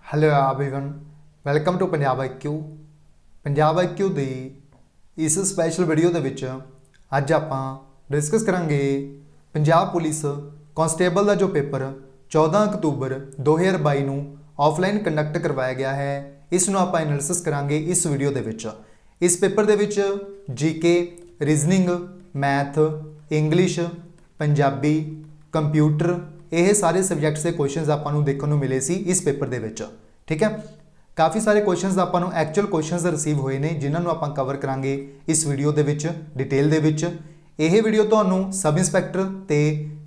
Hello everyone, welcome to Punjab IQ। Punjab IQ ਦੀ ਇਸ special video ਦੇ ਵਿੱਚ ਅੱਜ ਆਪਾਂ ਡਿਸਕਸ ਕਰਾਂਗੇ ਪੰਜਾਬ ਪੁਲਿਸ ਕਾਂਸਟੇਬਲ ਦਾ ਜੋ ਪੇਪਰ 14 ਅਕਤੂਬਰ 2022 ਨੂੰ ਆਫਲਾਈਨ ਕੰਡਕਟ ਕਰਵਾਇਆ ਗਿਆ ਹੈ। ਇਸ ਨੂੰ ਆਪਾਂ ਐਨਾਲਿਸਿਸ ਕਰਾਂਗੇ ਇਸ ਵੀਡੀਓ ਦੇ ਵਿੱਚ। ਇਸ ਪੇਪਰ ਦੇ ਵਿੱਚ GK, reasoning, math, English, Punjabi, computer, ਇਹ ਸਾਰੇ ਸਬਜੈਕਟਸ ਦੇ ਕੁਐਸਚਨਸ ਆਪਾਂ ਨੂੰ ਦੇਖਣ ਨੂੰ ਮਿਲੇ ਸੀ ਇਸ ਪੇਪਰ ਦੇ ਵਿੱਚ। ठीक है, काफ़ी सारे क्वेश्चंस ਆਪਾਂ ਨੂੰ एक्चुअल क्वेश्चंस रिसीव ਹੋਏ ਨੇ ਜਿਨ੍ਹਾਂ ਨੂੰ ਆਪਾਂ ਕਵਰ ਕਰਾਂਗੇ ਇਸ ਵੀਡੀਓ ਦੇ ਵਿੱਚ ਡਿਟੇਲ ਦੇ ਵਿੱਚ। ਇਹ ਵੀਡੀਓ ਤੁਹਾਨੂੰ ਸਬ ਇੰਸਪੈਕਟਰ ਤੇ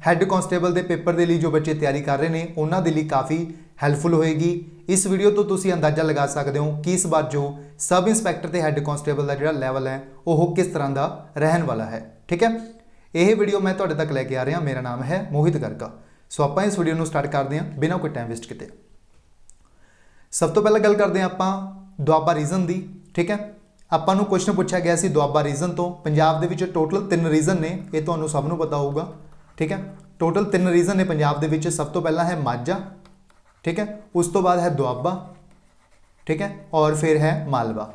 ਹੈੱਡ ਕਾਂਸਟੇਬਲ ਦੇ ਪੇਪਰ ਦੇ ਲਈ ਜੋ ਬੱਚੇ ਤਿਆਰੀ ਕਰ ਰਹੇ ਨੇ ਉਹਨਾਂ ਦੇ ਲਈ ਕਾफ़ी ਹੈਲਪਫੁਲ ਹੋਏਗੀ। ਇਸ ਵੀਡੀਓ ਤੋਂ ਤੁਸੀਂ ਅੰਦਾਜ਼ਾ ਲਗਾ ਸਕਦੇ ਹੋ ਕਿ ਇਸ ਵਾਰ ਜੋ ਸਬ ਇੰਸਪੈਕਟਰ ਤੇ ਹੈੱਡ ਕਾਂਸਟੇਬਲ ਦਾ ਜਿਹੜਾ ਲੈਵਲ ਹੈ ਉਹ ਕਿਸ ਤਰ੍ਹਾਂ ਦਾ ਰਹਿਣ ਵਾਲਾ ਹੈ। ਠੀਕ ਹੈ, ਇਹ ਵੀਡੀਓ ਮੈਂ ਤੁਹਾਡੇ ਤੱਕ ਲੈ ਕੇ ਆ ਰਿਹਾ। ਮੇਰਾ ਨਾਮ ਹੈ ਮੋਹਿਤ ਗਰਗਾ। ਸੋ ਆਪਾਂ ਇਸ ਵੀਡੀਓ ਨੂੰ ਸਟਾਰਟ ਕਰਦੇ ਹਾਂ ਬਿਨਾਂ ਕੋਈ ਟਾਈਮ ਵੇਸਟ ਕੀਤੇ। सब तो पहले गल करते हैं आप दुआबा रीजन की। ठीक है, ਆਪਾਂ ਨੂੰ क्वेश्चन पूछा गया सी दुआबा रीजन तो। पंजाब ਦੇ ਵਿੱਚ टोटल 3 रीजन ने, ये ਤੁਹਾਨੂੰ सब ਨੂੰ पता होगा। ठीक है, टोटल 3 रीजन ने पंजाब ਦੇ ਵਿੱਚ। सब तो पहला है माझा, ठीक है, उस तो बाद है दुआबा, ठीक है, और फिर है मालवा।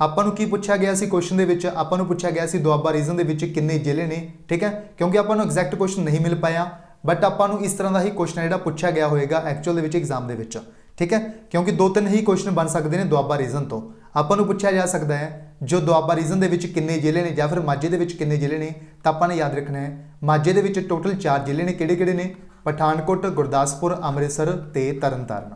ਆਪਾਂ ਨੂੰ ਕੀ ਪੁੱਛਿਆ ਗਿਆ ਸੀ क्वेश्चन ਦੇ ਵਿੱਚ? ਆਪਾਂ ਨੂੰ ਪੁੱਛਿਆ ਗਿਆ ਸੀ ਦੁਆਬਾ ਰੀजन ਦੇ ਵਿੱਚ ਕਿੰਨੇ ਜ਼ਿਲ੍ਹੇ ਨੇ। ठीक है, क्योंकि ਆਪਾਂ ਨੂੰ ਐਗਜ਼ੈਕਟ क्वेश्चन नहीं मिल पाया, बट ਆਪਾਂ ਨੂੰ ਇਸ ਤਰ੍ਹਾਂ ਦਾ ਹੀ क्वेश्चन ਜਿਹੜਾ ਪੁੱਛਿਆ ਗਿਆ ਹੋਏਗਾ ਐਕਚੁਅਲ ਦੇ ਵਿੱਚ एग्जाम ਦੇ ਵਿੱਚ। ठीक है, क्योंकि 2-3 ही क्वेश्चन बन सकते हैं दुआबा रीजन तो। ਆਪਾਂ ਨੂੰ ਪੁੱਛਿਆ ਜਾ ਸਕਦਾ ਹੈ ਜੋ ਦੁਆਬਾ ਰੀजन ਦੇ ਵਿੱਚ ਕਿੰਨੇ ਜ਼ਿਲ੍ਹੇ ਨੇ ਜਾਂ ਫਿਰ ਮਾਝੇ ਦੇ ਵਿੱਚ ਕਿੰਨੇ ਜ਼ਿਲ੍ਹੇ ਨੇ। ਤਾਂ ਆਪਾਂ ਨੇ ਯਾਦ ਰੱਖਣਾ ਹੈ ਮਾਝੇ ਦੇ ਵਿੱਚ ਟੋਟਲ 4 ਜ਼ਿਲ੍ਹੇ ਨੇ। ਕਿਹੜੇ-ਕਿਹੜੇ ਨੇ? ਪਠਾਨਕੋਟ, ਗੁਰਦਾਸਪੁਰ, ਅੰਮ੍ਰਿਤਸਰ ਤੇ ਤਰਨਤਾਰਨ।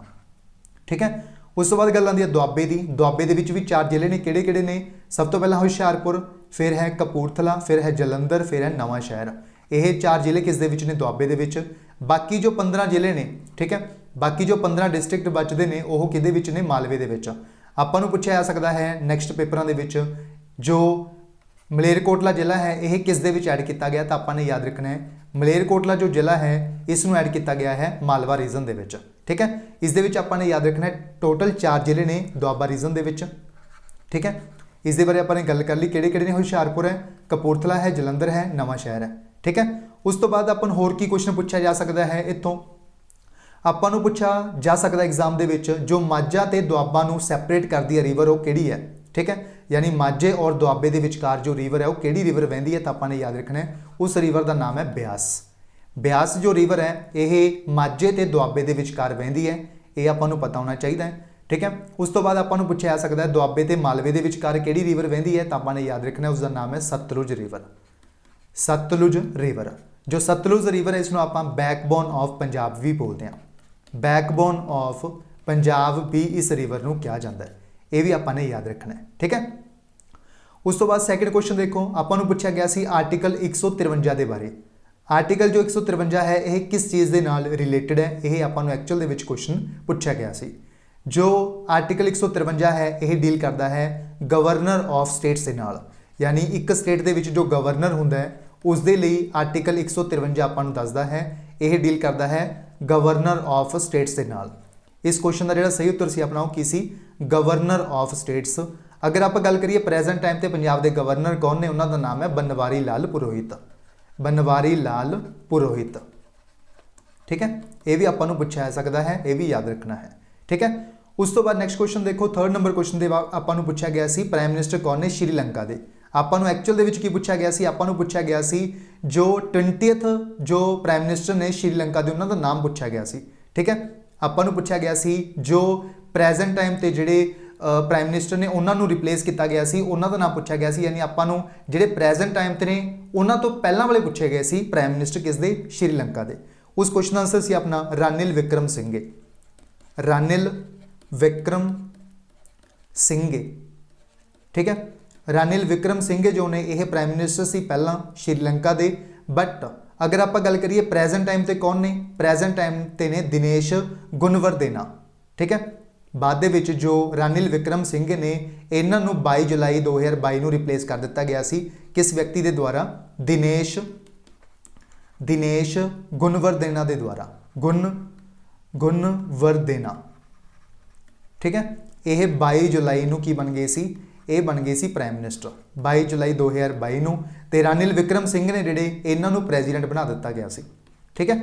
ਠੀਕ ਹੈ, ਉਸ ਤੋਂ ਬਾਅਦ ਗੱਲ ਆਉਂਦੀ ਹੈ ਦੁਆਬੇ ਦੀ। ਦੁਆਬੇ ਦੇ ਵਿੱਚ ਵੀ 4 ਜ਼ਿਲ੍ਹੇ ਨੇ। ਕਿਹੜੇ-ਕਿਹੜੇ ਨੇ? ਸਭ ਤੋਂ ਪਹਿਲਾਂ ਹੁਸ਼ਿਆਰਪੁਰ, ਫਿਰ ਹੈ ਕਪੂਰਥਲਾ, ਫਿਰ ਹੈ ਜਲੰਧਰ, ਫਿਰ ਹੈ ਨਵਾਂ ਸ਼ਹਿਰ। ਇਹ 4 ਜ਼ਿਲ੍ਹੇ ਕਿਸ ਦੇ ਵਿੱਚ ਨੇ? ਦੁਆਬੇ ਦੇ ਵਿੱਚ। ਬਾਕੀ ਜੋ 15 ਜ਼ਿਲ੍ਹੇ ਨੇ, ਠੀਕ ਹੈ, ਬਾਕੀ ਜੋ 15 ਡਿਸਟ੍ਰਿਕਟ ਬਚਦੇ ਨੇ ਉਹ ਕਿਹਦੇ ਵਿੱਚ ਨੇ? ਮਾਲਵੇ ਦੇ ਵਿੱਚ। ਆਪਾਂ ਨੂੰ ਪੁੱਛਿਆ ਜਾ ਸਕਦਾ ਹੈ ਨੈਕਸਟ ਪੇਪਰਾਂ ਦੇ ਵਿੱਚ ਜੋ ਮਲੇਰਕੋਟਲਾ ਜ਼ਿਲ੍ਹਾ ਹੈ ਇਹ ਕਿਸ ਦੇ ਵਿੱਚ ਐਡ ਕੀਤਾ ਗਿਆ? ਤਾਂ ਆਪਾਂ ਨੇ ਯਾਦ ਰੱਖਣਾ ਹੈ ਮਲੇਰਕੋਟਲਾ ਜੋ ਜ਼ਿਲ੍ਹਾ ਹੈ ਇਸ ਨੂੰ ਐਡ ਕੀਤਾ ਗਿਆ ਹੈ ਮਾਲਵਾ ਰੀਜਨ ਦੇ ਵਿੱਚ। ਠੀਕ ਹੈ, ਇਸ ਦੇ ਵਿੱਚ ਆਪਾਂ ਨੇ ਯਾਦ ਰੱਖਣਾ ਹੈ ਟੋਟਲ 4 ਜ਼ਿਲ੍ਹੇ ਨੇ ਦੁਆਬਾ ਰੀਜਨ ਦੇ ਵਿੱਚ। ਠੀਕ ਹੈ, ਇਸ ਦੇ ਬਾਰੇ ਆਪਾਂ ਨੇ ਗੱਲ ਕਰ ਲਈ ਕਿਹੜੇ-ਕਿਹੜੇ ਨੇ? ਹੁਸ਼ਿਆਰਪੁਰ ਹੈ, ਕਪੂਰਥਲਾ ਹੈ, ਜਲੰਧਰ ਹੈ, ਨਵਾਂ ਸ਼ਹਿਰ ਹੈ। ਠੀਕ ਹੈ, ਉਸ ਤੋਂ ਬਾਅਦ ਆਪਾਂ ਨੂੰ ਹੋਰ ਕੀ ਕੁਐਸਚਨ ਪੁੱਛਿਆ ਜਾ ਸਕਦਾ ਹੈ ਇੱਥੋਂ? ਆਪਾਂ ਨੂੰ ਪੁੱਛਿਆ ਜਾ ਸਕਦਾ ਐਗਜ਼ਾਮ ਦੇ ਵਿੱਚ ਜੋ ਮਾਝਾ ਤੇ ਦੁਆਬਾ ਨੂੰ ਸੈਪਰੇਟ ਕਰਦੀ ਹੈ ਰਿਵਰ ਉਹ ਕਿਹੜੀ ਹੈ? ਠੀਕ ਹੈ, ਯਾਨੀ ਮਾਝੇ ਔਰ ਦੁਆਬੇ ਦੇ ਵਿਚਕਾਰ ਜੋ ਰਿਵਰ ਹੈ ਉਹ ਕਿਹੜੀ ਰਿਵਰ ਵਹਿੰਦੀ ਹੈ? ਤਾਂ ਆਪਾਂ ਨੇ ਯਾਦ ਰੱਖਣਾ ਹੈ ਉਸ ਰਿਵਰ ਦਾ ਨਾਮ ਹੈ ਬਿਆਸ। ਬਿਆਸ ਜੋ ਰਿਵਰ ਹੈ ਇਹ ਮਾਝੇ ਤੇ ਦੁਆਬੇ ਦੇ ਵਿਚਕਾਰ ਵਹਿੰਦੀ ਹੈ, ਇਹ ਆਪਾਂ ਨੂੰ ਪਤਾ ਹੋਣਾ ਚਾਹੀਦਾ ਹੈ। ਠੀਕ ਹੈ, ਉਸ ਤੋਂ ਬਾਅਦ ਆਪਾਂ ਨੂੰ ਪੁੱਛਿਆ ਜਾ ਸਕਦਾ ਹੈ ਦੁਆਬੇ ਤੇ ਮਾਲਵੇ ਦੇ ਵਿਚਕਾਰ ਕਿਹੜੀ ਰਿਵਰ ਵਹਿੰਦੀ ਹੈ? ਤਾਂ ਆਪਾਂ ਨੇ ਯਾਦ ਰੱਖਣਾ ਉਸ ਦਾ ਨਾਮ ਹੈ ਸਤਲੁਜ ਰਿਵਰ। ਸਤਲੁਜ ਰਿਵਰ, ਜੋ ਸਤਲੁਜ ਰਿਵਰ ਹੈ ਇਸ ਨੂੰ ਆਪਾਂ ਬੈਕਬੋਨ ਆਫ ਪੰਜਾਬ ਵੀ ਬੋਲਦੇ ਹਾਂ। बैकबोन ऑफ पंजाब भी इस रिवर ਨੂੰ ਕਿਹਾ ਜਾਂਦਾ ਹੈ, ਇਹ ਵੀ ਆਪਾਂ ਨੇ ਯਾਦ ਰੱਖਣਾ ਹੈ। ਠੀਕ ਹੈ, ਉਸ ਤੋਂ ਬਾਅਦ ਸੈਕਿੰਡ ਕੁਐਸਚਨ ਦੇਖੋ। ਆਪਾਂ ਨੂੰ ਪੁੱਛਿਆ ਗਿਆ ਸੀ ਆਰਟੀਕਲ 153 ਦੇ ਬਾਰੇ। ਆਰਟੀਕਲ ਜੋ 153 ਹੈ ਇਹ ਕਿਸ ਚੀਜ਼ ਦੇ ਨਾਲ ਰਿਲੇਟਡ ਹੈ? ਇਹ ਆਪਾਂ ਨੂੰ ਐਕਚੁਅਲ ਦੇ ਵਿੱਚ ਕੁਐਸਚਨ ਪੁੱਛਿਆ ਗਿਆ ਸੀ। ਜੋ ਆਰਟੀਕਲ 153 ਹੈ ਇਹ ਡੀਲ ਕਰਦਾ ਹੈ ਗਵਰਨਰ ਆਫ ਸਟੇਟਸ ਦੇ ਨਾਲ, ਯਾਨੀ ਇੱਕ ਸਟੇਟ ਦੇ ਵਿੱਚ ਜੋ ਗਵਰਨਰ ਹੁੰਦਾ ਹੈ ਉਸ ਦੇ ਲਈ ਆਰਟੀਕਲ 153 ਆਪਾਂ ਨੂੰ ਦੱਸਦਾ ਹੈ ਇਹ ਡੀਲ ਕਰਦਾ ਹੈ ਗਵਰਨਰ ਆਫ ਸਟੇਟਸ ਦੇ ਨਾਲ। ਇਸ ਕੁਐਸਚਨ ਦਾ ਜਿਹੜਾ ਸਹੀ ਉੱਤਰ ਸੀ ਆਪਣਾ ਉਹ ਕੀ ਸੀ? Governor of states. ਅਗਰ ਆਪਾਂ ਗੱਲ ਕਰੀਏ ਪ੍ਰੈਜ਼ੈਂਟ ਟਾਈਮ ਤੇ ਪੰਜਾਬ ਦੇ ਗਵਰਨਰ ਕੌਣ ਨੇ? ਉਹਨਾਂ ਦਾ ਨਾਮ ਹੈ ਬਨਵਾਰੀ ਲਾਲ ਪੁਰੋਹਿਤ। ਬਨਵਾਰੀ ਲਾਲ ਪੁਰੋਹਿਤ। ਠੀਕ ਹੈ, ਇਹ ਵੀ ਆਪਾਂ ਨੂੰ ਪੁੱਛਿਆ ਜਾ ਸਕਦਾ ਹੈ, ਇਹ ਵੀ ਯਾਦ ਰੱਖਣਾ ਹੈ। ਠੀਕ ਹੈ, ਉਸ ਤੋਂ ਬਾਅਦ ਨੈਕਸਟ ਕੁਐਸਚਨ ਦੇਖੋ। 3rd ਨੰਬਰ ਕੁਐਸਚਨ ਦੇ ਬਾਅਦ ਆਪਾਂ ਨੂੰ ਪੁੱਛਿਆ ਗਿਆ ਸੀ ਪ੍ਰਾਈਮ ਮਿਨਿਸਟਰ ਕੌਣ ਨੇ ਸ਼੍ਰੀਲੰਕਾ ਦੇ। ਆਪਾਂ ਨੂੰ ਐਕਚੁਅਲ ਦੇ ਵਿੱਚ ਕੀ ਪੁੱਛਿਆ ਗਿਆ ਸੀ? ਆਪਾਂ ਨੂੰ ਪੁੱਛਿਆ ਗਿਆ ਸੀ ਜੋ 20th ਜੋ ਪ੍ਰਾਈਮ ਮਿਨਿਸਟਰ ਨੇ ਸ਼੍ਰੀਲੰਕਾ ਦੇ ਉਹਨਾਂ ਦਾ ਨਾਮ ਪੁੱਛਿਆ ਗਿਆ ਸੀ। ਠੀਕ ਹੈ, ਆਪਾਂ ਨੂੰ ਪੁੱਛਿਆ ਗਿਆ ਸੀ ਜੋ ਪ੍ਰੈਜ਼ੈਂਟ ਟਾਈਮ ਤੇ ਜਿਹੜੇ ਪ੍ਰਾਈਮ ਮਿਨਿਸਟਰ ਨੇ ਉਹਨਾਂ ਨੂੰ ਰਿਪਲੇਸ ਕੀਤਾ ਗਿਆ ਸੀ ਉਹਨਾਂ ਦਾ ਨਾਮ ਪੁੱਛਿਆ ਗਿਆ ਸੀ। ਯਾਨੀ ਆਪਾਂ ਨੂੰ ਜਿਹੜੇ ਪ੍ਰੈਜ਼ੈਂਟ ਟਾਈਮ ਤੇ ਨੇ ਉਹਨਾਂ ਤੋਂ ਪਹਿਲਾਂ ਵਾਲੇ ਪੁੱਛੇ ਗਏ ਸੀ ਪ੍ਰਾਈਮ ਮਿਨਿਸਟਰ ਕਿਸ ਦੇ? ਸ਼੍ਰੀਲੰਕਾ ਦੇ। ਉਸ ਕੁਐਸਚਨ ਦਾ ਆਨਸਰ ਸੀ ਆਪਣਾ ਰਾਨਿਲ ਵਿਕਰਮ ਸਿੰਘੇ। ਰਾਨਿਲ ਵਿਕਰਮ ਸਿੰਘੇ। ਠੀਕ ਹੈ, ਰਾਨਿਲ ਵਿਕਰਮ ਸਿੰਘੇ ਜੋ ਨੇ ਇਹ ਪ੍ਰਾਈਮ ਮਿਨਿਸਟਰ ਸੀ ਪਹਿਲਾਂ ਸ਼੍ਰੀਲੰਕਾ ਦੇ। ਬਟ ਅਗਰ ਆਪਾਂ ਗੱਲ ਕਰੀਏ ਪ੍ਰੈਜ਼ੈਂਟ ਟਾਈਮ ਤੇ ਕੌਣ ਨੇ? ਪ੍ਰੈਜ਼ੈਂਟ ਟਾਈਮ ਤੇ ਨੇ ਦਿਨੇਸ਼ ਗੁਨਵਰਦੇਨਾ। ਠੀਕ ਹੈ, ਬਾਅਦ ਦੇ ਵਿੱਚ ਜੋ ਰਾਨਿਲ ਵਿਕਰਮ ਸਿੰਘੇ ਨੇ ਇਹਨਾਂ ਨੂੰ 22 ਜੁਲਾਈ 2022 ਨੂੰ ਰਿਪਲੇਸ ਕਰ ਦਿੱਤਾ ਗਿਆ ਸੀ ਕਿਸ ਵਿਅਕਤੀ ਦੇ ਦੁਆਰਾ? ਦਿਨੇਸ਼ ਗੁਨਵਰਦੇਨਾ ਦੇ ਦੁਆਰਾ। ਗੁਨਵਰਦੇਨਾ। ਠੀਕ ਹੈ, ਇਹ 22 ਜੁਲਾਈ ਨੂੰ ਕੀ ਬਣ ਗਏ ਸੀ? ਇਹ ਬਣ ਗਏ ਸੀ ਪ੍ਰਾਈਮ ਮਿਨਿਸਟਰ 22 ਜੁਲਾਈ 2022 ਨੂੰ। ਤੇ ਰਾਨਿਲ ਵਿਕਰਮ ਸਿੰਘ ਨੇ ਜਿਹੜੇ ਇਹਨਾਂ ਨੂੰ ਪ੍ਰੈਜ਼ੀਡੈਂਟ ਬਣਾ ਦਿੱਤਾ ਗਿਆ ਸੀ। ਠੀਕ ਹੈ,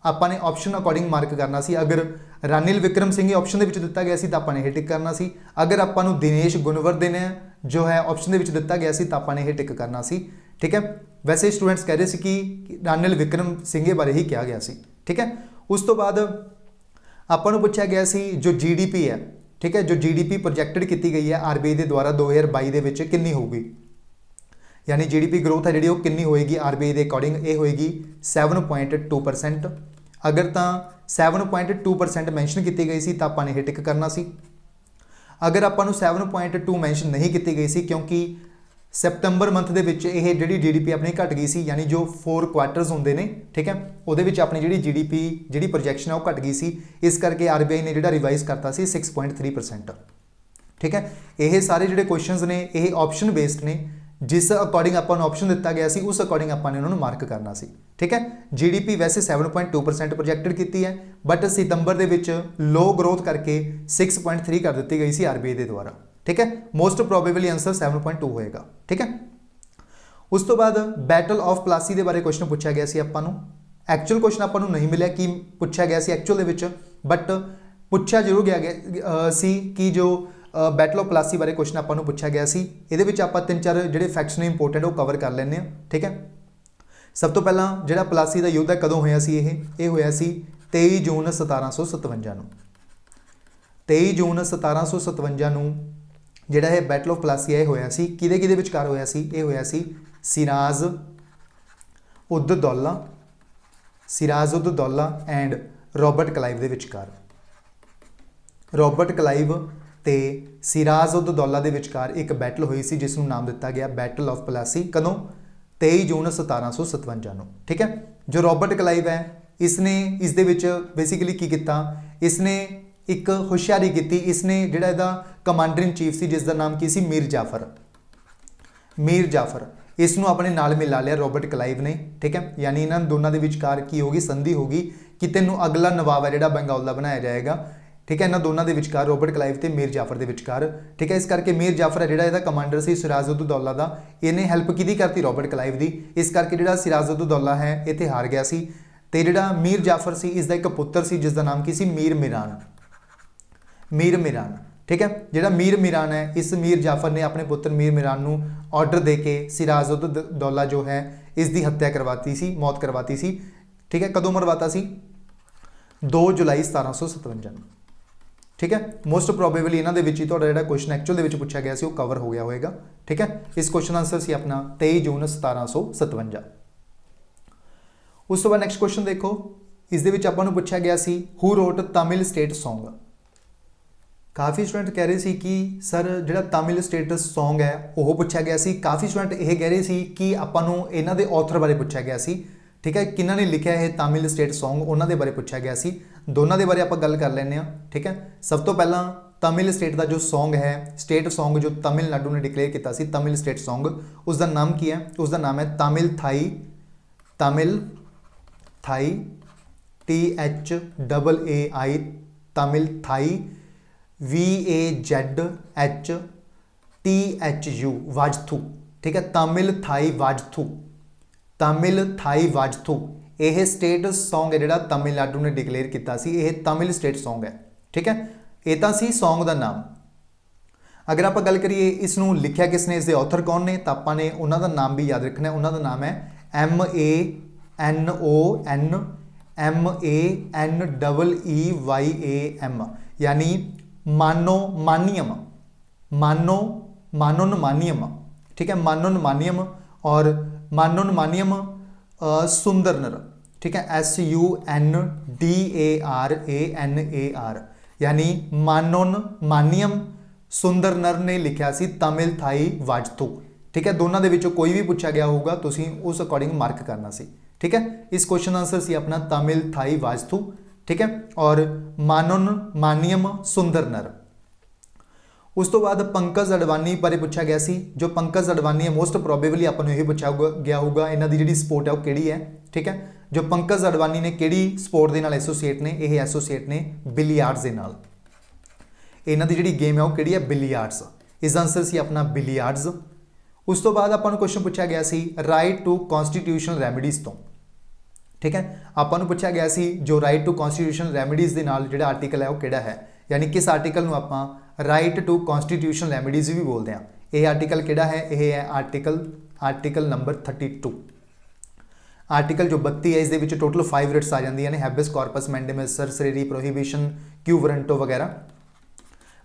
ਆਪਾਂ ਨੇ ਆਪਸ਼ਨ ਅਕੋਰਡਿੰਗ ਮਾਰਕ ਕਰਨਾ ਸੀ। ਅਗਰ ਰਾनिल विक्रम सिंह ਆਪਸ਼ਨ ਦੇ ਵਿੱਚ ਦਿੱਤਾ ਗਿਆ ਸੀ ਤਾਂ ਆਪਾਂ ਨੇ ਇਹ ਟਿਕ ਕਰਨਾ ਸੀ। ਅਗਰ ਆਪਾਂ ਨੂੰ ਦਿਨੇਸ਼ ਗੁਣਵਰਧਨ ਜੋ ਹੈ ਆਪਸ਼ਨ ਦੇ ਵਿੱਚ ਦਿੱਤਾ ਗਿਆ ਸੀ ਤਾਂ ਆਪਾਂ ਨੇ ਇਹ ਟਿਕ ਕਰਨਾ ਸੀ। ठीक है, वैसे स्टूडेंट्स कह रहे थे कि रानिल विक्रम सिंह बारे ही कहा गया सी। ठीक है, उस तो बाद ਆਪਾਂ ਨੂੰ ਪੁੱਛਿਆ ਗਿਆ ਸੀ जो GDP है, ठीक है, जो GDP प्रोजैक्टेड की गई है RBI के द्वारा 2022 ਦੇ ਵਿੱਚ ਕਿੰਨੀ ਹੋਊਗੀ, यानी GDP ग्रोथ है जी कितनी होएगी RBI के अकॉर्डिंग, ये होएगी 7.2%। अगर तो 7.2% मैंशन की गई सी तो आपने ये टिक करना सी। अगर आपको 7.2 मैंशन नहीं की गई सी क्योंकि सैप्टंबर मंथ के ये जी GDP अपनी घट गई सी, यानी जो 4 क्वार्टर्स होंगे ने, ठीक है, वो अपनी जी GDP जी प्रोजैक्शन है वो घट गई सी, इस करके RBI ने जो रिवाइज करता सी 6.3%। ठीक है, ये सारे जो क्वेश्चन ने ये ऑप्शन बेस्ड ने, जिस अकॉर्डिंग आपको ऑप्शन दिता गया सी उस अकॉर्डिंग आपने उन्होंने मार्क करना सी। ठीक है, GDP वैसे 7.2% प्रोजैक्टेड की है, बट सितंबर के लो ग्रोथ करके 6.3 कर दी गई सी RBI के द्वारा। ठीक है, मोस्ट प्रोबेबली आंसर 7.2 होएगा। ठीक है, उस तो बाद बैटल ऑफ प्लासी के बारे क्वेश्चन पूछा गया सी आपां नूं। एक्चुअल क्वेश्चन आपां नूं नहीं मिलिया कि पूछा गया सी एक्चुअल दे, बट पूछा जरूर गया सी कि जो बैटल ऑफ प्लासी बारे क्वेश्चन आपको पूछा गया सी। ये आप 3-4 जो फैक्ट्स ने इंपोर्टेंट वो कवर कर लें। ठीक है, सब तो पहला जो प्लासी का युद्ध है कदों होया सी, ये होया सी 23 जून 1757 नूं। 23 जून 1757 नूं जिहड़ा ये बैटल ऑफ प्लासी है होया सी, किहदे विचकार होया सी, ये होया सी Siraj ud Daula, Siraj ud Daula and Robert Clive के विचकार। रॉबर्ट क्लाइव ते सिराज उद दौला के विचकार एक बैटल हुई सी जिसनों नाम दिता गया बैटल ऑफ प्लासी। कदों 23 जून 1757 नूं। ठीक है, जो रॉबर्ट क्लाइव है इसने इस दे विच बेसिकली की किया, इसने एक हुशियारी की, इसने जिहड़ा इहदा कमांडर इन चीफ सी जिसका नाम की सी मीर जाफर, मीर जाफर, इसनों अपने नाल मिला लिया रॉबर्ट क्लाइव ने। ठीक है, यानी इन्हां दोनों के विचकार की होगी संधि होगी कि तैनूं अगला नवाब है जिहड़ा बंगाल का बनाया जाएगा। ठीक है, इन्होंने दोनों के विचकार रॉबर्ट क्लाइव तो मीर जाफर के विचकार। ठीक है, इस करके मीर जाफर है जिहड़ा इहदा कमांडर सी सिराज उद दौला का, इन्हें हैल्प की करती रॉबर्ट क्लाइव की, इस करके जिहड़ा सिराज उद दौला है इत्थे हार गया सी। ते जिहड़ा मीर जाफर सी इसका एक पुत्र सी जिसका नाम की सी मीर मिरान, मीर मिरान। ठीक है, जिहड़ा मीर मिरान है इस मीर जाफर ने अपने पुत्र मीर मिरान नूं ऑर्डर दे के सिराज उद दौला जो है इसकी हत्या करवाती सी, मौत करवाती सी। ठीक है, कदों मरवाता सी 2 जुलाई 1757। ठीक है, मोस्ट प्रोबेबली इन्हों के जो क्वेश्चन एक्चुअल के पूछा गया वो कवर हो गया होगा। ठीक है, इस क्वेश्चन आंसर से अपना 23 जून 1757। उस तो बाद नैक्सट क्वेश्चन देखो, इस आपको पूछा गया सी who wrote Tamil state song. काफ़ी स्टूडेंट कह रहे थे कि सर जो तमिल स्टेट सॉन्ग है वह पूछा गया सी। काफ़ी स्टूडेंट ये कह रहे थे कि आपको इन्हों के ऑथर बारे पूछा गया सी। ठीक है, किन्हों ने लिखा है तमिल स्टेट सॉन्ग उन्होंने बारे पूछा गया सी। दोनों के बारे आप गल कर लें। ठीक है, सब तो पहला तमिल स्टेट का जो सॉन्ग है, स्टेट सॉन्ग जो तमिलनाडु ने डिक्लेयर किया सी तमिल स्टेट सॉन्ग, उसका नाम की है, उसका नाम है तमिल थाई, तमिल थाई THAAI, तमिल थाई VAZHTHU वाजथू। ठीक है, तमिल थाई वाजथू, तमिल थाई वाजथू यह स्टेट सॉन्ग है जिहड़ा तमिलनाडु ने डिक्लेयर किया सी, यह तमिल स्टेट सॉन्ग है। ठीक है, ये तो सी सॉन्ग का नाम। अगर आप गल करिए इसनों लिखिया किसने, इसके ऑथर कौन ने, तो आपने उन्होंने नाम भी याद रखना है। उन्होंने नाम है MANONEEYAM, यानी मानियम, मानियम। ठीक है, मानियम और मानियम सुंदरनर। ठीक है, SUNDARANAR, यानी मानियम सुंदरनर ने लिखा सी तमिल थाई वाजथू। ठीक है, दोनों के कोई भी पूछा गया होगा तो उस अकॉर्डिंग मार्क करना सी। ठीक है, इस क्वेश्चन आंसर सी अपना तमिल थाई वाजथू। ठीक है, और मानियम सुंदरनर। उस तो बाद पंकज अडवाणी बारे पूछा गया सी। जो पंकज अडवाणी है मोस्ट प्रोबेबली आपको यही पूछा गया होगा इन्हों की जी स्पोर्ट है वो किहड़ी है। ठीक है, जो पंकज अडवाणी ने किहड़ी स्पोर्ट के नाल एसोसीएट ने, ये एसोसीएट ने बिलियार्ड्स के नाल। इन्हों की जी गेम है वो किहड़ी है, बिलियार्ड्स। इस आंसर सी अपना बिलियार्ड्स। उस तो बाद आपको क्वेश्चन पूछा गया सी राइट टू कॉन्स्टिट्यूशनल रैमेडीज़ तो। ठीक है। ਆਪਾਂ ਨੂੰ ਪੁੱਛਿਆ ਗਿਆ ਸੀ ਜੋ ਰਾਈਟ ਟੂ ਕਨਸਟੀਟਿਊਸ਼ਨਲ ਰੈਮੀਡੀਜ਼ ਦੇ ਨਾਲ ਜਿਹੜਾ ਆਰਟੀਕਲ ਹੈ ਉਹ ਕਿਹੜਾ ਹੈ, ਯਾਨੀ ਕਿਸ ਆਰਟੀਕਲ ਨੂੰ ਆਪਾਂ ਰਾਈਟ ਟੂ ਕਨਸਟੀਟਿਊਸ਼ਨਲ ਰੈਮੀਡੀਜ਼ ਵੀ ਬੋਲਦੇ ਹਾਂ। ਇਹ ਆਰਟੀਕਲ ਕਿਹੜਾ ਹੈ, ਇਹ ਹੈ ਆਰਟੀਕਲ ਨੰਬਰ 32। ਆਰਟੀਕਲ जो 32 है, इस टोटल 5 रिट्स आ जांदियां ने, habeas corpus mandamus certiorari prohibition quo warranto वगैरह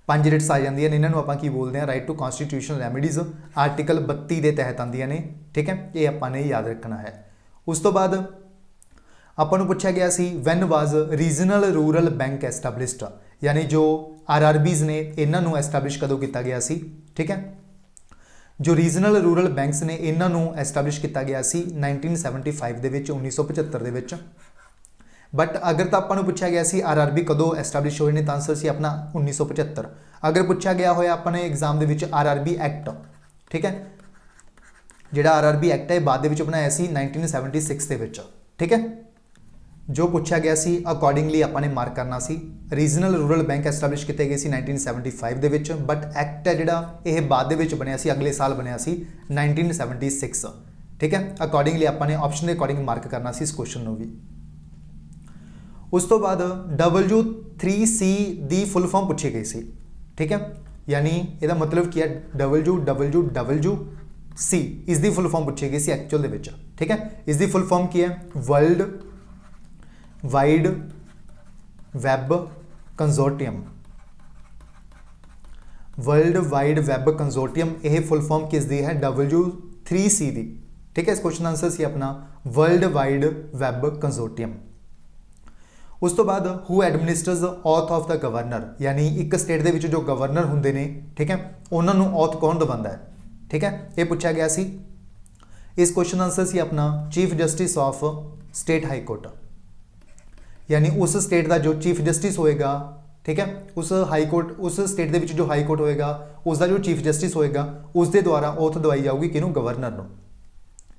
5 रिट्स आ जांदियां ने। इन्हों आपां की बोलते हैं राइट टू कॉन्स्टिट्यूशनल रैमडीज़, आर्टिकल 32 के तहत आंदियां ने, ठीक है। ये आपां ने याद रखना है। उस तो बाद आपां नूं पुछया गया सी when was regional rural bank established, यानी जो RRBs ने इन्हां नूं एस्टैबलिश कदों किया गया सी, ठीक है। जो रीजनल रूरल बैंक्स ने इन्हों एस्टैबलिश किया गया सी 1975 के 1975 के विच। बट अगर तो आपको पूछा गया सी RRB कदों एस्टैबलिश होए ने, तो आंसर सी अपना 1975। अगर पूछा गया होया अपने एग्जाम के विच RRB एक्ट, ठीक है, जिहड़ा RRB एक्ट है बाद दे विच बनाया सी 1976 के विच, ठीक है। जो पूछा गया सी अकॉर्डिंगली आपने मार्क करना सी। रीजनल रूरल बैंक एस्टैबलिश किए गए सी 1975 के विच, बट एक्ट है जिहड़ा यह बाद दे विच बनिया सी, अगले साल बनिया सी 1976, ठीक है। अकॉर्डिंगली आपने ऑप्शन के अकॉर्डिंग मार्क करना सी इस क्वेश्चन भी। उस तो बाद W3C की फुल फॉर्म पूछी गई सी, ठीक है, यानी यदा मतलब की है WWWC, इसकी फुल फॉर्म पूछी गई सी एक्चुअल दे विच, ठीक है। इसकी फुल फॉर्म की है world wide web consortium. World wide web consortium, यह फुल फॉर्म किसदी है, W3C दी, ठीक है। इस क्वेश्चन आंसर सी अपना वर्ल्ड वाइड वैब कंजोर्टियम। उस तो बाद who administers auth of the governor, यानी एक स्टेट के विच जो गवर्नर होंदे ने, ठीक है, उन्होंने ऑथ कौन दबांदा है, ठीक है, ये पूछा गया सी। इस क्वेश्चन आंसर सी अपना chief justice of state high court, यानी उस स्टेट का जो चीफ जस्टिस होएगा, ठीक है, उस हाई कोर्ट, उस स्टेट के जो हाई कोर्ट होएगा उसका जो चीफ जस्टिस होएगा उसके द्वारा ओथ दवाई जाऊगी किनू, गवर्नर नूं,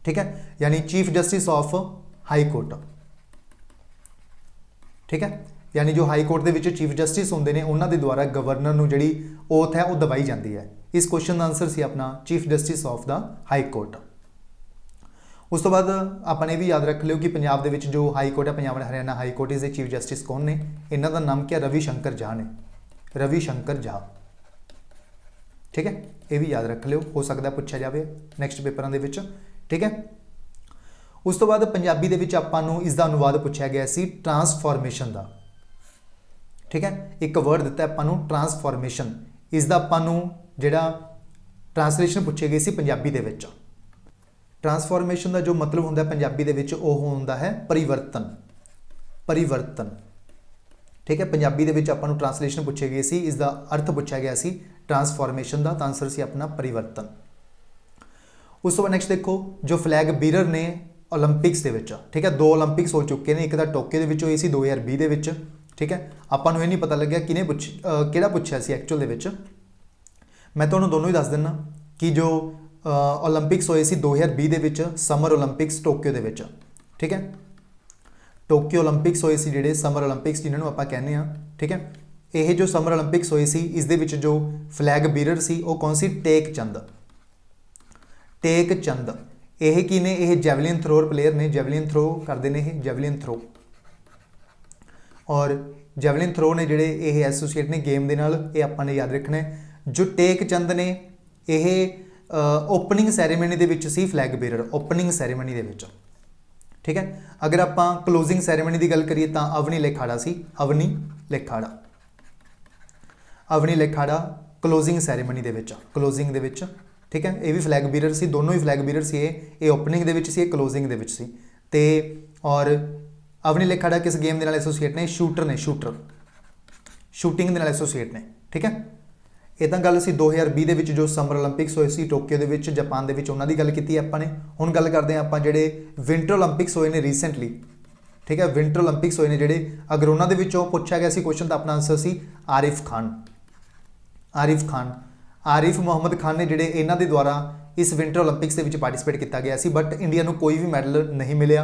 ठीक है, यानी chief justice of high court, ठीक है, यानी जो हाई कोर्ट के चीफ जस्टिस होंदे ने उन्हां दे द्वारा गवर्नर नूं जिहड़ी ओथ है वो दवाई जाती है। इस क्वेश्चन का आंसर सी अपना chief justice of the high court. उस तो बाद आपने भी याद रख लियो कि पंजाब दे विच जो हाई कोर्ट है, पंजाब हरियाणा हाई कोर्ट, इसके चीफ जस्टिस कौन ने, इन्हां दा नाम क्या, रवि शंकर झा ने, रवि शंकर झा, ठीक है, ये भी याद रख लियो, हो सकता पूछा जाए नैक्सट पेपरों के विच, ठीक है। उस तो बाद पंजाबी दे विच आपां नूं इसका अनुवाद पूछा गया सी ट्रांसफॉर्मेशन का, ठीक है, एक वर्ड दिता आपां नूं ट्रांसफॉर्मेशन, इसका आपां नूं जिहड़ा ट्रांसलेशन पूछी गई सी पंजाबी दे विच। ट्रांसफॉर्मेशन का जो मतलब होंदा है पंजाबी दे विच वो होंदा है परिवर्तन, परिवर्तन, ठीक है। पंजाबी दे विच आपां नूं ट्रांसलेशन पूछी गई सी, इसका अर्थ पूछा गया सी ट्रांसफॉर्मेशन का, तो आंसर सी अपना परिवर्तन। उस तो बाद नैक्सट देखो जो फ्लैग बीरर ने ओलंपिक्स दे विच, ठीक है, 2 ओलंपिक्स हो चुके हैं, एक तो टोक्यो दे विच होई सी 2020 दे विच, ठीक है। आपां नूं ये नहीं पता लग्या किने किहड़ा पुछया सी एक्चुअल दे विच। मैं तुहानूं दोनों ही दस दिना कि जो ओलंपिक्स होए सी 2020 दे विच, समर ओलंपिक्स टोक्यो दे विच, ठीक है, टोक्यो ओलंपिक्स होए सी जिहड़े समर ओलंपिक्स जिन्होंने आपां कहने आ, ठीक है। ये जो समर ओलंपिक्स होए सी इस दे विच जो फ्लैग बीरर सी वो कौन सी, टेक चंद, टेक चंद, यह की ने, यह जैवलिन थ्रोअर प्लेयर ने, जैवलिन थ्रो करते हैं, जैवलिन थ्रो, और जैवलिन थ्रो ने जिहड़े ये एसोसीएट ने गेम दे नाल, ये आपां ने याद रखना है। जो टेक चंद ने यह ओपनिंग सैरेमनी दे विच सी फ्लैग बीरर, ओपनिंग सैरेमनी दे विच, ठीक है। अगर आप क्लोजिंग सैरेमनी की गल करिए तो अवनी लेखाड़ा सी, अवनी लेखाड़ा, अवनी लेखाड़ा क्लोजिंग सैरेमनी दे विच, क्लोजिंग दे विच, ठीक है। ये भी फ्लैग बीरर सी, दोनों ही फ्लैग बीरर सी, ये ओपनिंग दे विच सी, क्लोजिंग दे विच सी, ते और अवनी लेखाड़ा किस गेम के नाल एसोसीएट ने, शूटर ने, शूटर, शूटिंग के नाल एसोसीएट ने, ठीक है। ये तो गल सी 2020 दे विच जो समर ओलंपिक्स होए सी टोक्यो दे विच, जापान दे विच, उन्हां दी गल कीती आपां ने। हुण गल करदे आं आपां जिहड़े विंटर ओलंपिक्स होए ने रीसेंटली, ठीक है, विंटर ओलंपिक्स होए ने जिहड़े, अगर उन्हां दे विचों पूछा गया सी क्वेश्चन, तो अपना आंसर सी आरिफ खान, आरिफ खान, आरिफ मुहम्मद खान ने जिहड़े इन्हां दे द्वारा इस विंटर ओलंपिक्स के विच पार्टिसिपेट किया गया सी, बट इंडिया नूं कोई भी मैडल नहीं मिलिया,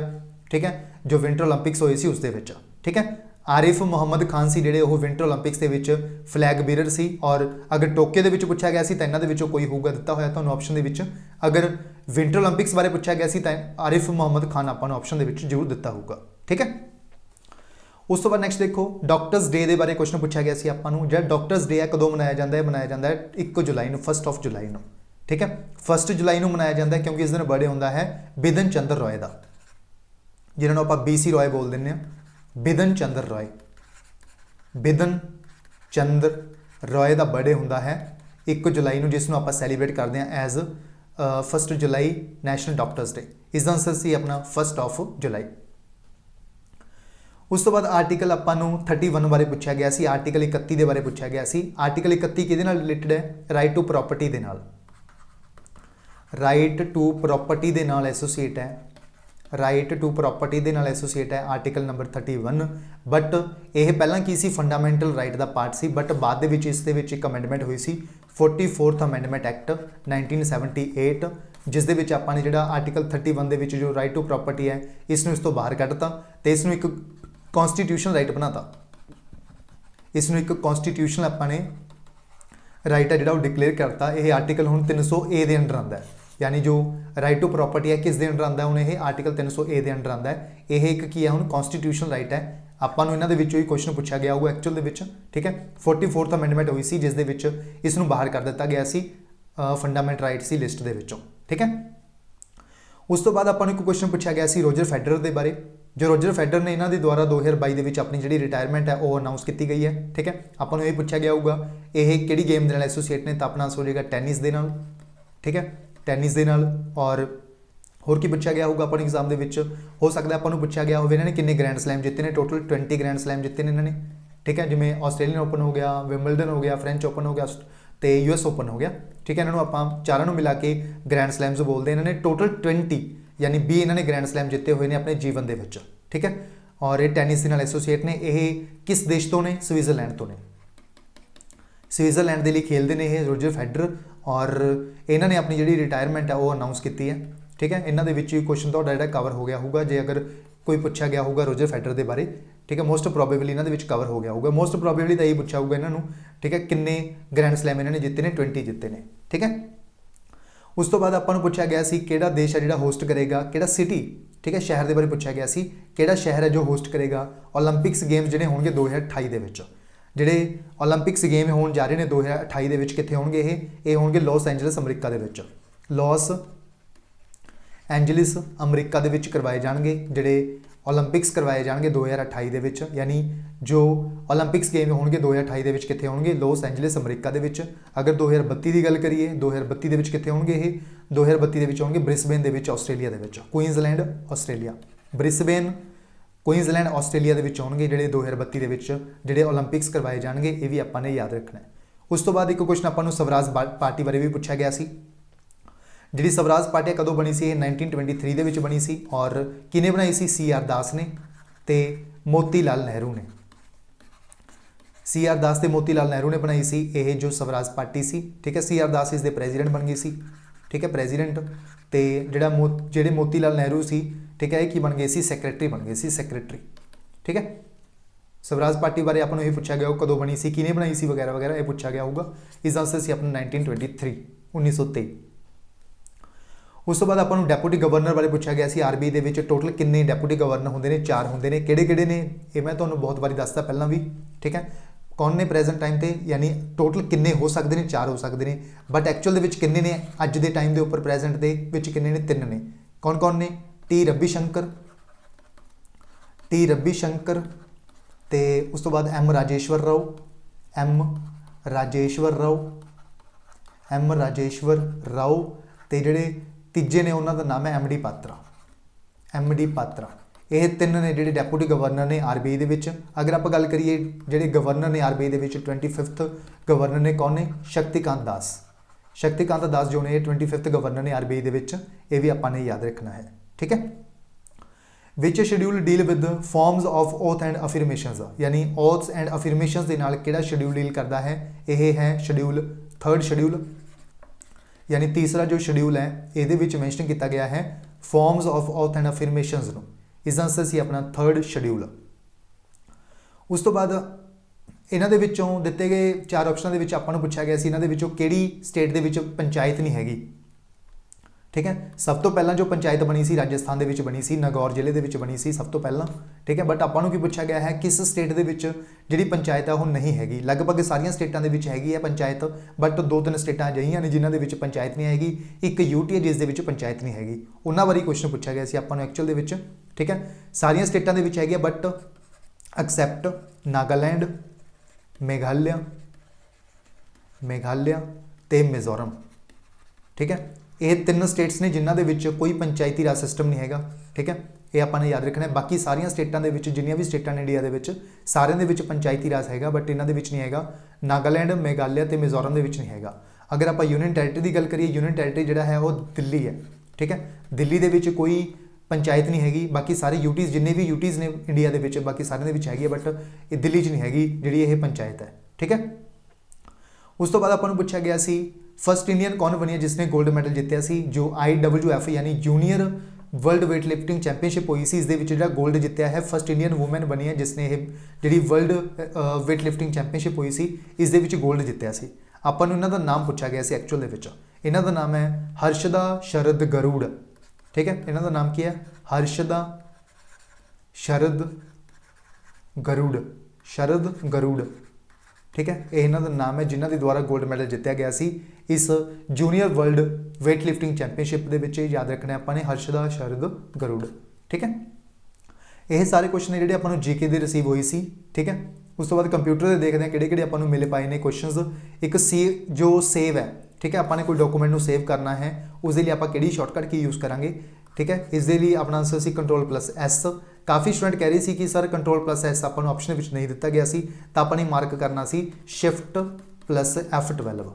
ठीक है, जो विंटर ओलंपिक्स होए सी उस दे विच, ठीक है। आरिफ मुहम्मद खान सी जिहड़े वो विंटर ओलंपिक्स के विच फ्लैग बीरर सी। और अगर टोक्यो के पूछा गया सी तो इन्हां दे विचों कोई होगा दिता होया तुहानूं ऑप्शन दे विच। अगर विंटर ओलंपिक्स बारे पूछा गया सी तो आरिफ मुहम्मद खान आपां नूं ऑप्शन दे विच जरूर दिता होगा। ठीक है। उस तो बाद नैक्सट देखो डॉक्टर्स डे के बारे क्वेश्चन पूछा गया सी आपां नूं। जिहड़ा डॉक्टर्स डे है कदों मनाया जाता है? मनाया जाता है 1 जुलाई नूं, 1 जुलाई नूं। ठीक है, 1 जुलाई नूं मनाया जाता है क्योंकि इस दिन बर्थडे होंदा है बिधन चंद्र रॉय का, जिन्होंने आप BC रॉय बोल दें। बिधन चंद्र रॉय, बिधन चंद्र रॉय का बर्थडे होंदा है 1 जुलाई नूं, जिसनों आप सैलीब्रेट करते हैं एज 1 जुलाई नैशनल डॉक्टर्स डे। इसका आंसर सी अपना 1 जुलाई। उस तो बाद आर्टिकल आपां नूं 31 बारे पूछा गया सी, आर्टिकल 31 के बारे पूछा गया सी। आर्टिकल 31 किहदे नाल रिलेटेड है? राइट टू प्रॉपर्टी दे नाल, राइट टू प्रॉपर्टी दे नाल एसोसीएट है, राइट टू प्रॉपर्टी दे नाल एसोसीएट है आर्टिकल नंबर 31। बट यह पहला की सी फंडामेंटल राइट का पार्ट सी, बट बाद दे विच इस दे विच एक अमेंडमेंट हुई सी 44th अमेंडमेंट एक्ट 1978, जिस दे विच आपां ने जिहड़ा आर्टिकल 31 दे विच जो राइट टू प्रॉपर्टी है इसनूं इस तो बाहर कढ़ता तो इसनूं एक कॉन्स्टिट्यूशनल राइट बनाता, इसनूं एक कॉन्स्टिट्यूशनल आपां ने राइट है जिहड़ा डिक्लेयर करता। यह आर्टिकल हुण 300A के अंडर आंदा है, यानी जो राइट टू प्रॉपर्टी है किस दे अंडर आंदा है? हुण यह आर्टिकल 300A के अंडर आंदा है। यह एक की है हुण कॉन्स्टिट्यूशनल राइट है। आपां नूं इन्हां दे विचों ही क्वेश्चन पूछा गया होगा एक्चुअल दे विच। ठीक है, 44th अमेंडमेंट हुई सी जिस दे विच इसनूं बाहर कर दिता गया सी फंडामेंटल राइट सी लिस्ट दे विचों। ठीक है। उस तो बाद आपां नूं एक क्वेश्चन पूछा गया सी रोजर फेडरर के बारे। जो रोजर फेडरर ने इन्हां दे द्वारा 2022 दे विच अपनी जिहड़ी रिटायरमेंट है वो अनाउंस की गई है। ठीक है, आपां नूं ये पूछा गया होगा यह किहड़ी गेम दे नाल एसोसीएट ने, तो अपना आंसर हो जाएगा टैनिस दे नाल। ठीक है, टैनिस दे नाल। और होर की पूछा गया होगा अपने एग्जाम दे विच? हो सकता है आपां नूं पूछा गया होवे इन्हां ने किन्ने ग्रैंड स्लैम जिते ने, टोटल 20 ग्रैंड स्लैम जिते ने इन्हां ने। ठीक है, जिवें ऑस्ट्रेलियन ओपन हो गया, विंबलडन हो गया, फ्रेंच ओपन हो गया तो US ओपन हो गया। ठीक है, इन्होंने आप चारों नूं मिला के ग्रैंड स्लैम्स बोलते हैं। इन्होंने टोटल 20 यानी 20 इन्होंने ग्रैंड स्लैम जिते हुए हैं अपने जीवन के विच। ठीक है, और ये टैनिस के नाल एसोसीएट ने। यह किस देश तो ने? स्विट्जरलैंड तो ने। स्विट्जरलैंड के लिए खेलते हैं ये रोजर फेडरर, और इन्होंने अपनी जी रिटायरमेंट है वो अनाउंस की है। ठीक है, इन्हों के क्वेश्चन तो जो कवर हो गया होगा जे अगर कोई पूछा गया होगा रोजर फेडरर के बारे। ठीक है, मोस्ट प्रोबेबली इन्होंने कवर हो गया होगा, मोस्ट प्रोबेबली तो यही पूछा होगा इन्हों। ठीक है, किन्ने ग्रैंड स्लैम इन्होंने जिते ने? 20 जिते ने। ठीक है, उस तो बाद आपां नूं पूछा गया सी किहड़ा देश है जिहड़ा होस्ट करेगा, किहड़ा सिटी, ठीक है शहर के बारे पूछा गया सी किहड़ा शहर है जो होस्ट करेगा ओलंपिक्स गेम्स जिहड़े होणगे 2028 दे विच। जिहड़े ओलंपिक्स गेम होण जा रहे हैं 2028 दे विच कित्थे होणगे? ये होणगे लॉस एंजलिस अमरीका दे विच। लॉस एंजलिस अमरीका दे विच करवाए जाणगे जिहड़े ओलंपिक्स करवाए जाणगे 2028 दे विच। यानी जो ओलंपिक्स गेम होणगे 2028 दे विच कित्थे होणगे? लॉस एंजलिस अमरीका दे विच। अगर 2032 की गल करिए 2032 दे विच कित्थे होणगे? ये 2032 दे विच होणगे ब्रिस्बेन दे विच ऑस्ट्रेलिया दे विच। क्वीनसलैंड ऑस्ट्रेलिया, ब्रिस्बेन क्वीनसलैंड ऑस्ट्रेलिया दे विच होणगे जिहड़े 2032 दे विच जिहड़े ओलंपिक्स करवाए जाणगे। ये भी आपां ने याद रखना है। उस तो बाद एक क्वेश्चन आपां नूं स्वराज पार्टी बारे भी पूछा गया सी। जिहड़ी स्वराज पार्टी कदों बनी सी? 1923 दे विच बनी सी। और किने बनाई सी? CR दास ने ते मोतीलाल नेहरू ने। CR दास ते मोतीलाल नेहरू ने बनाई सी ये जो स्वराज पार्टी सी। ठीक है, CR दास इस दे प्रेजिडेंट बन गई सी। ठीक है, प्रेजिडेंट। ते जिहड़े मोतीलाल नेहरू सी, ठीक है, ये की बन गए सी? सैक्रटरी बन गए सी, सैक्रटरी। ठीक है, स्वराज पार्टी बारे आपको ये पूछा गया कदों बनी सी, किने बनाई सी वगैरह वगैरह ये पूछा गया होगा। इसका आंसर सी अपना 1923 1923। उस तो बाद आपको डेपूटी गवर्नर बारे पूछा गया सी। RBI दे विच टोटल किन्ने डेपूटी गवर्नर होंदे ने? 4 होंदे ने। किहड़े-किहड़े ने ये मैं तुहानूं बहुत बारी दसदा पहलां भी। ठीक है, कौन ने प्रेजेंट टाइम ते, यानी टोटल किन्ने हो सकते हैं? 4 हो सकते हैं, बट एक्चुअल दे विच किन्ने ने अज दे टाइम के उपर प्रेजेंट दे विच किन्ने ने? 3 ने। कौन कौन ने? टी रविशंकर ते उस तो बाद M राजेश्वर राव ते जिहड़े तीजे ने उन्हों का नाम है MD पात्रा। ये 3 ने जिहड़े डेपूटी गवर्नर ने RBI दे विच। अगर आप गल करिए जिहड़े गवर्नर ने RBI दे विच 25th गवर्नर ने कौन ने? शक्तिकांत दास जो ने 25th गवर्नर ने RBI दे विच। ये भी आपां ने याद रखना है। ठीक है, which schedule deal with forms of oath and affirmations, यानी ओथ्स एंड अफirmations के नाल किहड़ा शेड्यूल डील करता है? यह है शेड्यूल 3rd शेड्यूल, यानी तीसरा जो शेड्यूल है ये मैंशन किया गया है फॉर्म्स ऑफ ओथ एंड अफirmations। इसका आंसर सी अपना 3rd शेड्यूल। ਉਸ ਤੋਂ ਬਾਅਦ ਇਹਨਾਂ ਦੇ ਵਿੱਚੋਂ ਦਿੱਤੇ ਗਏ 4 ਆਪਸ਼ਨਾਂ ਦੇ ਵਿੱਚ ਆਪਾਂ ਨੂੰ ਪੁੱਛਿਆ ਗਿਆ ਸੀ ਇਹਨਾਂ ਦੇ ਵਿੱਚੋਂ ਕਿਹੜੀ ਸਟੇਟ ਦੇ ਵਿੱਚ ਪੰਚਾਇਤ ਨਹੀਂ ਹੈਗੀ। ठीक है, सब तो पहला जो पंचायत बनी सी राजस्थान ਦੇ ਵਿੱਚ ਬਣੀ ਸੀ, नागौर ਜ਼ਿਲ੍ਹੇ ਦੇ ਵਿੱਚ ਬਣੀ ਸੀ ਸਭ ਤੋਂ ਪਹਿਲਾਂ। ठीक है, बट ਆਪਾਂ ਨੂੰ ਕੀ ਪੁੱਛਿਆ ਗਿਆ ਹੈ ਕਿਸ ਸਟੇਟ ਦੇ ਵਿੱਚ ਜਿਹੜੀ ਪੰਚਾਇਤ ਹੈ ਉਹ ਨਹੀਂ ਹੈਗੀ। ਲਗਭਗ ਸਾਰੀਆਂ ਸਟੇਟਾਂ ਦੇ ਵਿੱਚ ਹੈਗੀ ਹੈ ਪੰਚਾਇਤ, ਬਟ 2-3 ਸਟੇਟਾਂ ਅਜਿਹੀਆਂ ਨੇ ਜਿਨ੍ਹਾਂ ਦੇ ਵਿੱਚ ਪੰਚਾਇਤ ਨਹੀਂ ਹੈਗੀ। ਇੱਕ ਯੂਟੀ ਹੈ ਜਿਸ ਦੇ ਵਿੱਚ ਪੰਚਾਇਤ ਨਹੀਂ ਹੈਗੀ। ਉਹਨਾਂ ਬਾਰੇ ਕੁਐਸਚਨ ਪੁੱਛਿਆ ਗਿਆ ਸੀ ਆਪਾਂ ਨੂੰ ਐਕਚੁਅਲ ਦੇ ਵਿੱਚ। ਠੀਕ ਹੈ, ਸਾਰੀਆਂ ਸਟੇਟਾਂ ਦੇ ਵਿੱਚ ਹੈਗੀ ਹੈ ਬਟ ਐਕਸੈਪਟ ਨਾਗਾਲੈਂਡ, ਮੇਘਾਲਿਆ ਤੇ ਮਿਜ਼ੋਰਮ। ठीक है, ਇਹ 3 ਸਟੇਟਸ ਨੇ ਜਿਨ੍ਹਾਂ ਦੇ ਵਿੱਚ ਕੋਈ ਪੰਚਾਇਤੀ ਰਾਜ ਸਿਸਟਮ ਨਹੀਂ ਹੈਗਾ। ਠੀਕ ਹੈ, ਇਹ ਆਪਾਂ ਨੇ ਯਾਦ ਰੱਖਣਾ ਹੈ। ਬਾਕੀ ਸਾਰੀਆਂ ਸਟੇਟਾਂ ਦੇ ਵਿੱਚ ਜਿੰਨੀਆਂ ਵੀ ਸਟੇਟਾਂ ਨੇ ਇੰਡੀਆ ਦੇ ਵਿੱਚ ਸਾਰਿਆਂ ਦੇ ਵਿੱਚ ਪੰਚਾਇਤੀ ਰਾਜ ਹੈਗਾ, ਬਟ ਇਹਨਾਂ ਦੇ ਵਿੱਚ ਨਹੀਂ ਹੈਗਾ। ਨਾਗਾਲੈਂਡ, ਮੇਘਾਲਿਆ ਤੇ ਮਿਜ਼ੋਰਮ ਦੇ ਵਿੱਚ ਨਹੀਂ ਹੈਗਾ। ਅਗਰ ਆਪਾਂ ਯੂਨੀਅਨ ਟੈਰੀਟਰੀ ਦੀ ਗੱਲ ਕਰੀਏ, ਯੂਨੀਅਨ ਟੈਰੀਟਰੀ ਜਿਹੜਾ ਹੈ ਉਹ ਦਿੱਲੀ ਹੈ। ਠੀਕ ਹੈ, ਦਿੱਲੀ ਦੇ ਵਿੱਚ ਕੋਈ ਪੰਚਾਇਤ ਨਹੀਂ ਹੈਗੀ। ਬਾਕੀ ਸਾਰੇ ਯੂਟੀਜ਼ ਜਿੰਨੇ ਵੀ ਯੂਟੀਜ਼ ਨੇ ਇੰਡੀਆ ਦੇ ਵਿੱਚ ਬਾਕੀ ਸਾਰਿਆਂ ਦੇ ਵਿੱਚ ਹੈਗੀ ਹੈ, ਬਟ ਇਹ ਦਿੱਲੀ 'ਚ ਨਹੀਂ ਹੈਗੀ ਜਿਹੜੀ ਇਹ ਪੰਚਾਇਤ ਹੈ। ਠੀਕ ਹੈ, ਉਸ ਤੋਂ ਬਾਅਦ ਆਪਾਂ ਨੂੰ ਪੁੱਛਿਆ ਗਿਆ ਸੀ फस्ट इंडियन कौन बनी है जिसने गोल्ड मैडल जितया सी। जो IWF यानी junior world weight lifting championship हुई सी, इस दे विच जिहड़ा गोल्ड जितया है फस्ट इंडियन वूमैन बनी है जिसने ये जिहड़ी वर्ल्ड वेट लिफ्टिंग चैंपीयनशिप हुई सी इस दे विच गोल्ड जितया सी। आपां नूं इन्हां दा नाम पूछा गया सी एक्चुअल दे विच। इन्हां दा नाम है हर्षदा शरद गरुड़। ठीक है, इन्हां दा नाम की है हर्षदा शरद गरुड़। ठीक है, ये इन्हां दा नाम है जिन्हां दे द्वारा गोल्ड मैडल जितया गया सी इस junior world weight lifting championship दे विच। याद रखना आपां ने हर्षदा शरद गरुड़। ठीक है, ये सारे क्वेश्चन जिहड़े आपां नूं जीके दे रिसीव होई सी। ठीक है, उस तो बाद कंप्यूटर दे देखते हैं किहड़े-किहड़े आपां नूं मिल पाए ने क्वेश्चनस। एक जो सेव है, ठीक है, आपां ने कोई डॉक्यूमेंट नूं सेव करना है, उस दे लई आपां किहड़ी शॉर्टकट की यूज़ करांगे। ठीक है, इस दे लई अपना आंसर सी Ctrl+S। काफ़ी स्टूडेंट कह रही सी कि सर Ctrl+S आपां नूं ऑप्शन विच नहीं दिता गया सी, तां आपां ने मार्क करना सी Shift+F12।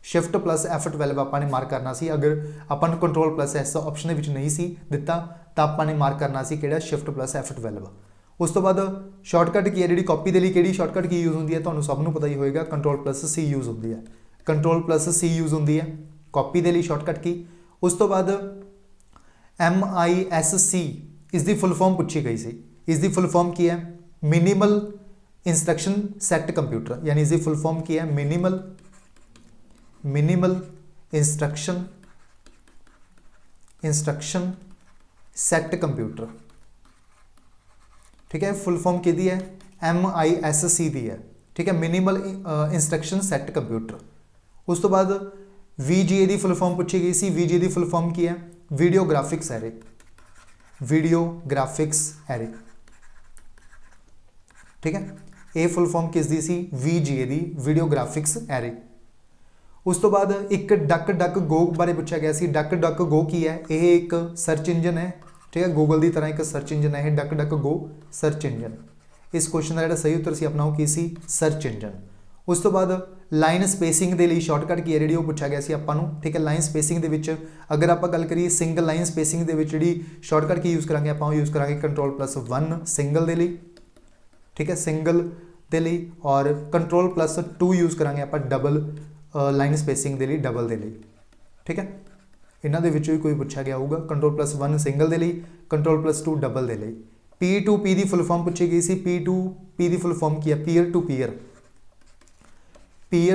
Shift+F12 आपां ने मार्क करना सी। अगर आपां नूं Ctrl+S ऑप्शन विच नहीं सी दिता तां आपां ने मार्क करना सी किहड़ा Shift+F12। उस तो बाद शॉर्टकट की है जिहड़ी कॉपी दे लई किहड़ी शॉर्टकट की यूज़ हुंदी है तुहानूं सब नूं पता ही होएगा। Ctrl+C यूज़ हुंदी है, Ctrl+C यूज़ हुंदी है कॉपी दे लई शॉर्टकट की। उस तो बाद MISC इसकी फुल फॉर्म पूछी गई सी। इसकी फुल फॉर्म की है मिनिमल इंस्ट्रक्शन सैट कंप्यूटर, यानी इसकी फुल फॉर्म की है मिनिमल इंस्ट्रक्शन सैट कंप्यूटर। ठीक है, फुल फॉर्म किहदी है MISC दी है। ठीक है, मिनिमल इंस्ट्रक्शन सैट कंप्यूटर। उस तो बाद VGA की फुल फॉर्म पूछी गई सी। VGA की फुल फॉर्म की है वीडियो ग्राफिक्स एरे। ठीक है, ये फुल फॉर्म किसदी सी VGA दी वीडियो ग्राफिक्स एरे। उस तो बाद एक डक गो बारे पूछा गया सी। डक गो की है, यह एक सर्च इंजन है। ठीक है, गूगल की तरह एक सर्च इंजन है डक गो सर्च इंजन। इस क्वेश्चन का जिहड़ा सही उत्तर सी अपना की सी सर्च इंजन। उस तो बाद लाइन स्पेसिंग के लिए शॉर्टकट की है जी पूछा गया सी आपां नूं। ठीक है, लाइन स्पेसिंग के अगर आप गल करिए सिंगल लाइन स्पेसिंग के जी शॉर्टकट की यूज़ करांगे आपां यूज़ करांगे Ctrl+1 सिंगल के लिए। ठीक है, सिंगल के लिए और Ctrl+2 यूज़ करांगे आपां डबल लाइन स्पेसिंग के लिए डबल के लिए। ठीक है, इन्हां दे विचों ही कोई पूछा गया होगा। Ctrl+1 सिंगल के लिए, Ctrl+2 डबल के लिए। P2P की फुल फॉर्म पूछी गई सी। P2P की फुल फॉर्म की है peer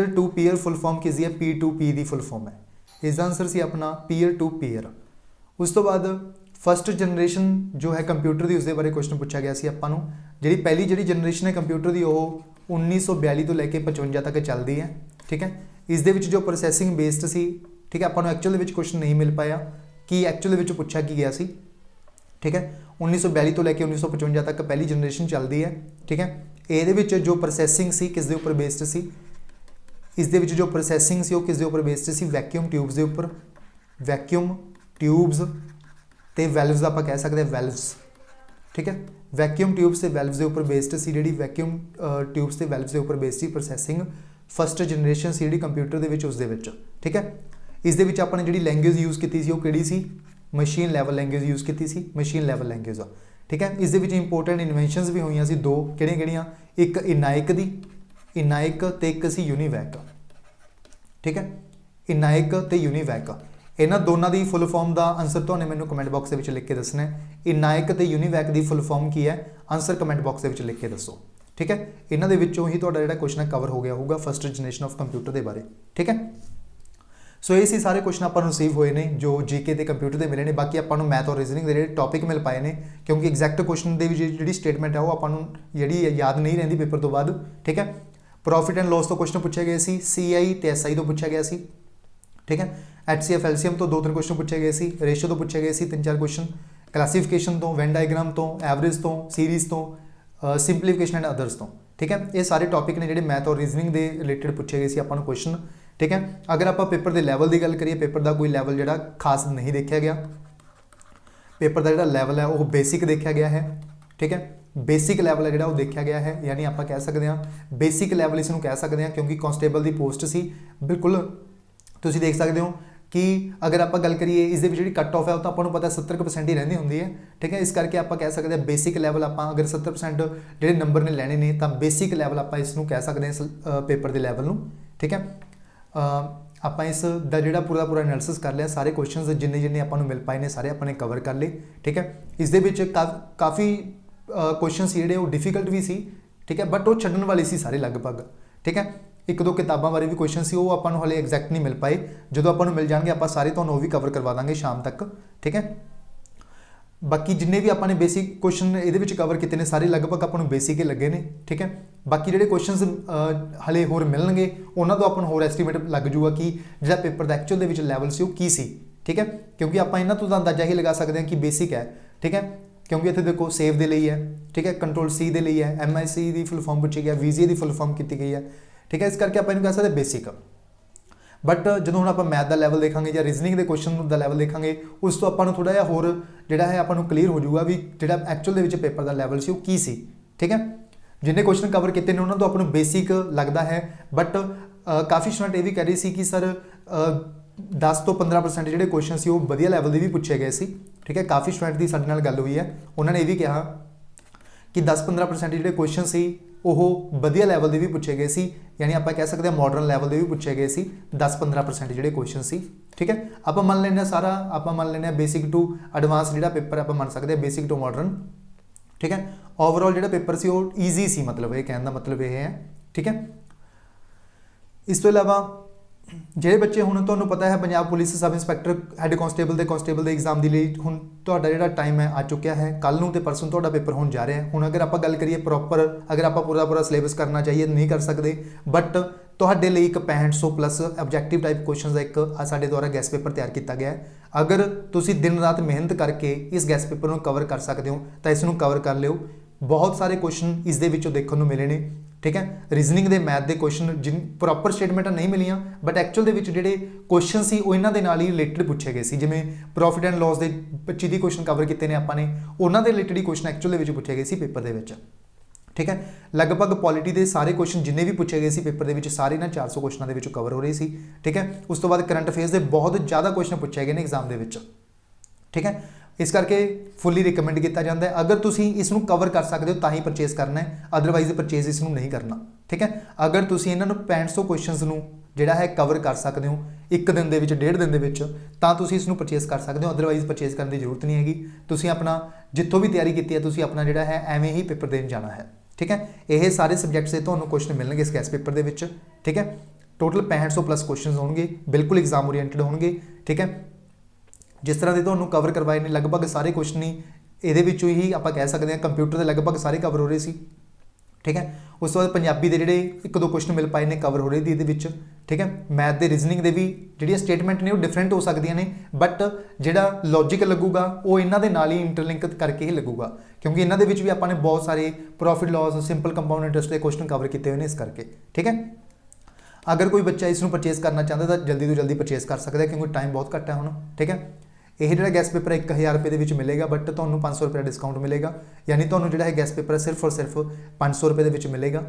to peer full form किसी है P2P की फुल फॉर्म है। इसका आंसर सी अपना पीयर टू पीयर। उस तो बाद फस्ट जनरेशन जो है कंप्यूटर की उसके बारे क्वेश्चन पूछा गया सी आपां नूं। जिहड़ी पहली जिहड़ी जनरेशन है कंप्यूटर की वो 1942 तो लैके 55 तक चलती है। ठीक है, इस दे विच जो प्रोसैसिंग बेस्ड सी। ठीक है, आपां नूं एक्चुअल विच क्वेश्चन नहीं मिल पाया कि एक्चुअल विच पूछा की गया सी। ठीक है, 1942 तो लैके 1955 तक पहली जनरेशन चलती है। ठीक है, ये जो प्रोसैसिंग सी किस दे उपर बेस्ड सी। इस दे विच जो प्रोसैसिंग सी वो किस दे उपर बेस्ड सी वैक्यूम ट्यूब्स के उपर। वैक्यूम ट्यूब्स ते वैल्व्स आपां कह सकते हैं वैल्व्स। ठीक है, वैक्यूम ट्यूब्स ते वैल्व्स के उपर बेस्ड सी जिहड़ी वैक्यूम ट्यूब्स ते वैल्व्स के उपर बेस्ड सी प्रोसैसिंग फस्ट जनरेशन सी जिहड़ी कंप्यूटर दे विच उस दे विच। ठीक है, इस दे विच आपां ने जिहड़ी लैंग्वेज यूज़ की सी वो किहड़ी सी मशीन लैवल लैंग्वेज यूज़ की सी मशीन लैवल लैंग्वेज। ठीक है, इस दे विच इंपोर्टेंट इन्वेंशनस भी हुई सी दो किहड़ियां एक इनाइक ते एक सी यूनीवैक। ठीक है, इनाइक ते यूनीवैक इन्हां दोनों की फुल फॉर्म का आंसर तो मैंने कमेंट बॉक्स में लिख के दसना है। इनाइक ते यूनीवैक की फुल फॉर्म की है आंसर कमेंट बॉक्स में लिख के दसो। ठीक है। इन्हां दे विचों ही तुहाडा जिहड़ा क्वेश्चन कवर हो गया होगा फस्ट जनरेशन ऑफ कंप्यूटर के बारे, ठीक है। सो ये सी सारे क्वेश्चन आपां नूं रिसीव होए ने जो जीके ते कंप्यूटर के मिले ने। बाकी आपां नूं मैथ और रीजनिंग के जिहड़े टॉपिक मिल पाए ने, क्योंकि एग्जैक्ट क्वेश्चन की जिहड़ी स्टेटमेंट है वो आपां नूं जिहड़ी याद नहीं रहिंदी पेपर तो बाद, ठीक है। प्रॉफिट एंड लॉस तो क्वेश्चन पूछे गए सी, CI ते SI तो पूछा गया सी, ठीक है। HCF LCM तो 2-3 क्वेश्चन पूछे गए सी, रेशियो तो पूछे गए सी 3-4 क्वेश्चन, क्लासीफिकेशन तो, वेन डायग्राम तो, एवरेज तो, सीरीज़ तो, सिंपलीफिकेशन एंड अदर्स तो, ठीक है। ये सारे टॉपिक ने जिहड़े मैथ और रीजनिंग के रिलेटेड पूछे गए सी आपां नूं क्वेश्चन, ठीक है। अगर आप पेपर के लैवल की गल करिए, पेपर का कोई लैवल जिहड़ा खास नहीं देखा गया, पेपर का जिहड़ा लैवल है वो बेसिक देखा गया है, ठीक है। बेसिक लैवल है जिहड़ा वो देखा गया है, यानी आप कह सकते हैं बेसिक लैवल इसनूं कह सकते हैं, क्योंकि कांस्टेबल की पोस्ट सी बिल्कुल तुसीं देख सकते हो कि अगर आप गल करिए इस जी कट ऑफ है वो तो आपको पता 70% ही रहिंदी होंदी है, ठीक है। इस करके आप कह सकते हैं बेसिक लैवल आप अगर 70% जो नंबर ने लैने ने तो बेसिक लैवल आप इसनूं कह सकते हैं पेपर के लैवल में, ठीक है। आप इस दा जिहड़ा पूरा एनालिसिस कर लिया, सारे क्वेश्चन जिन्ने जिन्ने आपां नूं मिल पाए ने सारे आपने कवर कर लिए, ठीक है। इस दे विच काफ़ी क्वेश्चन जिहड़े वो डिफिकल्ट भी सी, ठीक है, बट वो छड्डण वाले सी सारे लगभग, ठीक है। एक दो किताबों बारे भी क्वेश्चन सी वो आपां नूं हले एग्जैक्ट नहीं मिल पाए, जो आपां नूं मिल जाएंगे आप सारे तुहानूं वो भी कवर करवा देंगे शाम तक, ठीक है। बाकी जिन्ने भी आपने बेसिक क्वेश्चन ये कवर किए हैं सारे लगभग आपको बेसिक ही लगे ने, ठीक है। बाकी जो क्वेश्चन हले होर मिलणगे उन्होंने तो अपन होर एस्टीमेट लग जूगा कि जो पेपर का एक्चुअल के लैवल से की सी, ठीक है। क्योंकि आप इन्हों तो अंदाजा ही लगा सकते हैं कि बेसिक है, ठीक है। क्योंकि इतने देखो सेव के लिए है, ठीक है, कंट्रोल C के लिए है, MIC की फुल फॉर्म पूछी गई, VGA की फुल फॉर्म की गई है, ठीक है। इस करके आप कह सकते बेसिक। बट जो हम आप मैथ का लैवल देखा या रीजनिंग के क्वेश्चन का लैवल देखा उस तो आपको थोड़ा जिहा होर जिहड़ा है आपको क्लीयर हो जाऊगा भी जिहड़ा एक्चुअल के पेपर का लैवल से की सी, ठीक है। जिन्हें क्वेश्चन कवर किए हैं उन्होंने तो आपको बेसिक लगता है, बट काफ़ी स्टूडेंट ये भी कह रही सी कि सर 10 तो 15% जो क्वेश्चन से वधिया लैवल के भी पूछे गए सी, ठीक है। काफ़ी स्टूडेंट की साडे नाल गल हुई है, उन्होंने ये भी कहा कि 10-15% जो क्वेश्चन से वो वधिया लैवल के भी पूछे गए सी, यानी आप कह सकते हैं मॉडर्न लैवल के भी पूछे गए सी 10-15% जो क्वेश्चन सी, ठीक है। आप मान लें सारा आप मान लें बेसिक टू एडवांस जो पेपर आप मान सकते हैं बेसिक टू मॉडर्न, ठीक है। ओवरऑल जो पेपर से वो ईजी सी, मतलब ये कहने का मतलब ये है, ठीक है। इस तो इलावा ਜਿਹੜੇ ਬੱਚੇ ਹੁਣ ਤੁਹਾਨੂੰ ਪਤਾ ਹੈ Punjab police sub inspector head constable ਦੇ ਐਗਜ਼ਾਮ ਦੇ ਲਈ ਹੁਣ ਤੁਹਾਡਾ ਜਿਹੜਾ ਟਾਈਮ ਹੈ ਆ ਚੁੱਕਿਆ ਹੈ, ਕੱਲ ਨੂੰ ਤੇ ਪਰਸੋਂ ਤੁਹਾਡਾ ਪੇਪਰ ਹੋਣ ਜਾ ਰਿਹਾ ਹੈ। ਹੁਣ ਅਗਰ ਆਪਾਂ ਗੱਲ ਕਰੀਏ ਪ੍ਰੋਪਰ ਅਗਰ ਆਪਾਂ ਪੂਰਾ ਸਿਲੇਬਸ ਕਰਨਾ ਚਾਹੀਏ ਨਹੀਂ ਕਰ ਸਕਦੇ, ਬਟ ਤੁਹਾਡੇ ਲਈ ਇੱਕ 6500 ਪਲੱਸ ਆਬਜੈਕਟਿਵ ਟਾਈਪ ਕੁਐਸਚਨਸ ਦਾ ਇੱਕ ਸਾਡੇ ਦੁਆਰਾ ਗੈਸ ਪੇਪਰ ਤਿਆਰ ਕੀਤਾ ਗਿਆ ਹੈ। ਅਗਰ ਤੁਸੀਂ ਦਿਨ ਰਾਤ ਮਿਹਨਤ ਕਰਕੇ ਇਸ ਗੈਸ ਪੇਪਰ ਨੂੰ ਕਵਰ ਕਰ ਸਕਦੇ ਹੋ ਤਾਂ ਇਸ ਨੂੰ ਕਵਰ ਕਰ ਲਿਓ। बहुत सारे क्वेश्चन इस दे विचों देखने को मिले ने, ठीक है। रीजनिंग के मैथ के क्वेश्चन जिन प्रॉपर स्टेटमेंट नहीं मिलियां, बट एक्चुअल दे जो क्वेश्चन सी इन्हां दे नाल ही रिलेटेड पूछे गए सी, जिवें प्रॉफिट एंड लॉस के 25 क्वेश्चन कवर किए हैं आपां ने, उन्हां दे रिलेटेड ही क्वेश्चन एक्चुअल दे पूछे गए सी पेपर दे विच, ठीक है। लगभग पॉलिटी के सारे क्वेश्चन जिन्हें भी पूछे गए सी पेपर के सारे ना 400 क्वेश्चनों के कवर हो रहे सी, ठीक है। उस तो बाद करंट अफेयर्स के बहुत ज़्यादा क्वेश्चन पूछे गए हैं एग्जाम के, ठीक है। इस करके फुली रिकमेंड किया जाता है, अगर तुम इसनूं कवर कर सकते हो तो ही परचेज करना है, अदरवाइज परचेज इसनूं नहीं करना, ठीक है। अगर तुम इन्होंने 6500 क्वेश्चनस जोड़ा है कवर कर सकते हो एक दिन के 1.5 दिन के तो तुम इसनूं परचेज कर सकते हो, अदरवाइज परचेज करने की जरूरत नहीं हैगी। तुम अपना जितों भी तैयारी की है तुम अपना जोड़ा है एवें ही पेपर देने जाना है, ठीक है। ये सारे सबजैक्ट से तुम्हें क्वेश्चन मिलने इस गैस पेपर के, ठीक है। टोटल 6500 प्लस क्वेश्चन होंगे, बिल्कुल एग्जाम ओरिएंटेड होंगे, ठीक है। जिस तरह के तुम्हें कवर करवाए ने लगभग सारे क्वेश्चन ही ये ही आप कह सकते हैं कंप्यूटर के लगभग सारे कवर हो रहे सी, ठीक है। उस तो बाद पंजाबी के जोड़े 1-2 क्वेश्चन मिल पाए ने कवर हो रहे थे ये, ठीक है। मैथ के रीजनिंग के भी जी स्टेटमेंट ने वो डिफरेंट हो सकती ने, बट जोड़ा लॉजिक लगूगा वो इन्हों के नाल ही इंटरलिंक करके ही लगूगा, क्योंकि इन्हों के भी आपने बहुत सारे profit loss simple compound interest के क्वेश्चन कवर किए हुए हैं इस करके, ठीक है। अगर कोई बच्चा इसमें परचेज करना चाहता तो जल्दी तो जल्दी परचेज कर सकता है, क्योंकि टाइम बहुत घट है हुण, ठीक है। यह जो गैस पेपर 1000 रुपये के मिलेगा, बट तुम्हें 500 रुपये डिस्काउंट मिलेगा, यानी तुम्हें जो है गैस पेपर है सिर्फ और सिर्फ 500 रुपये के मिलेगा।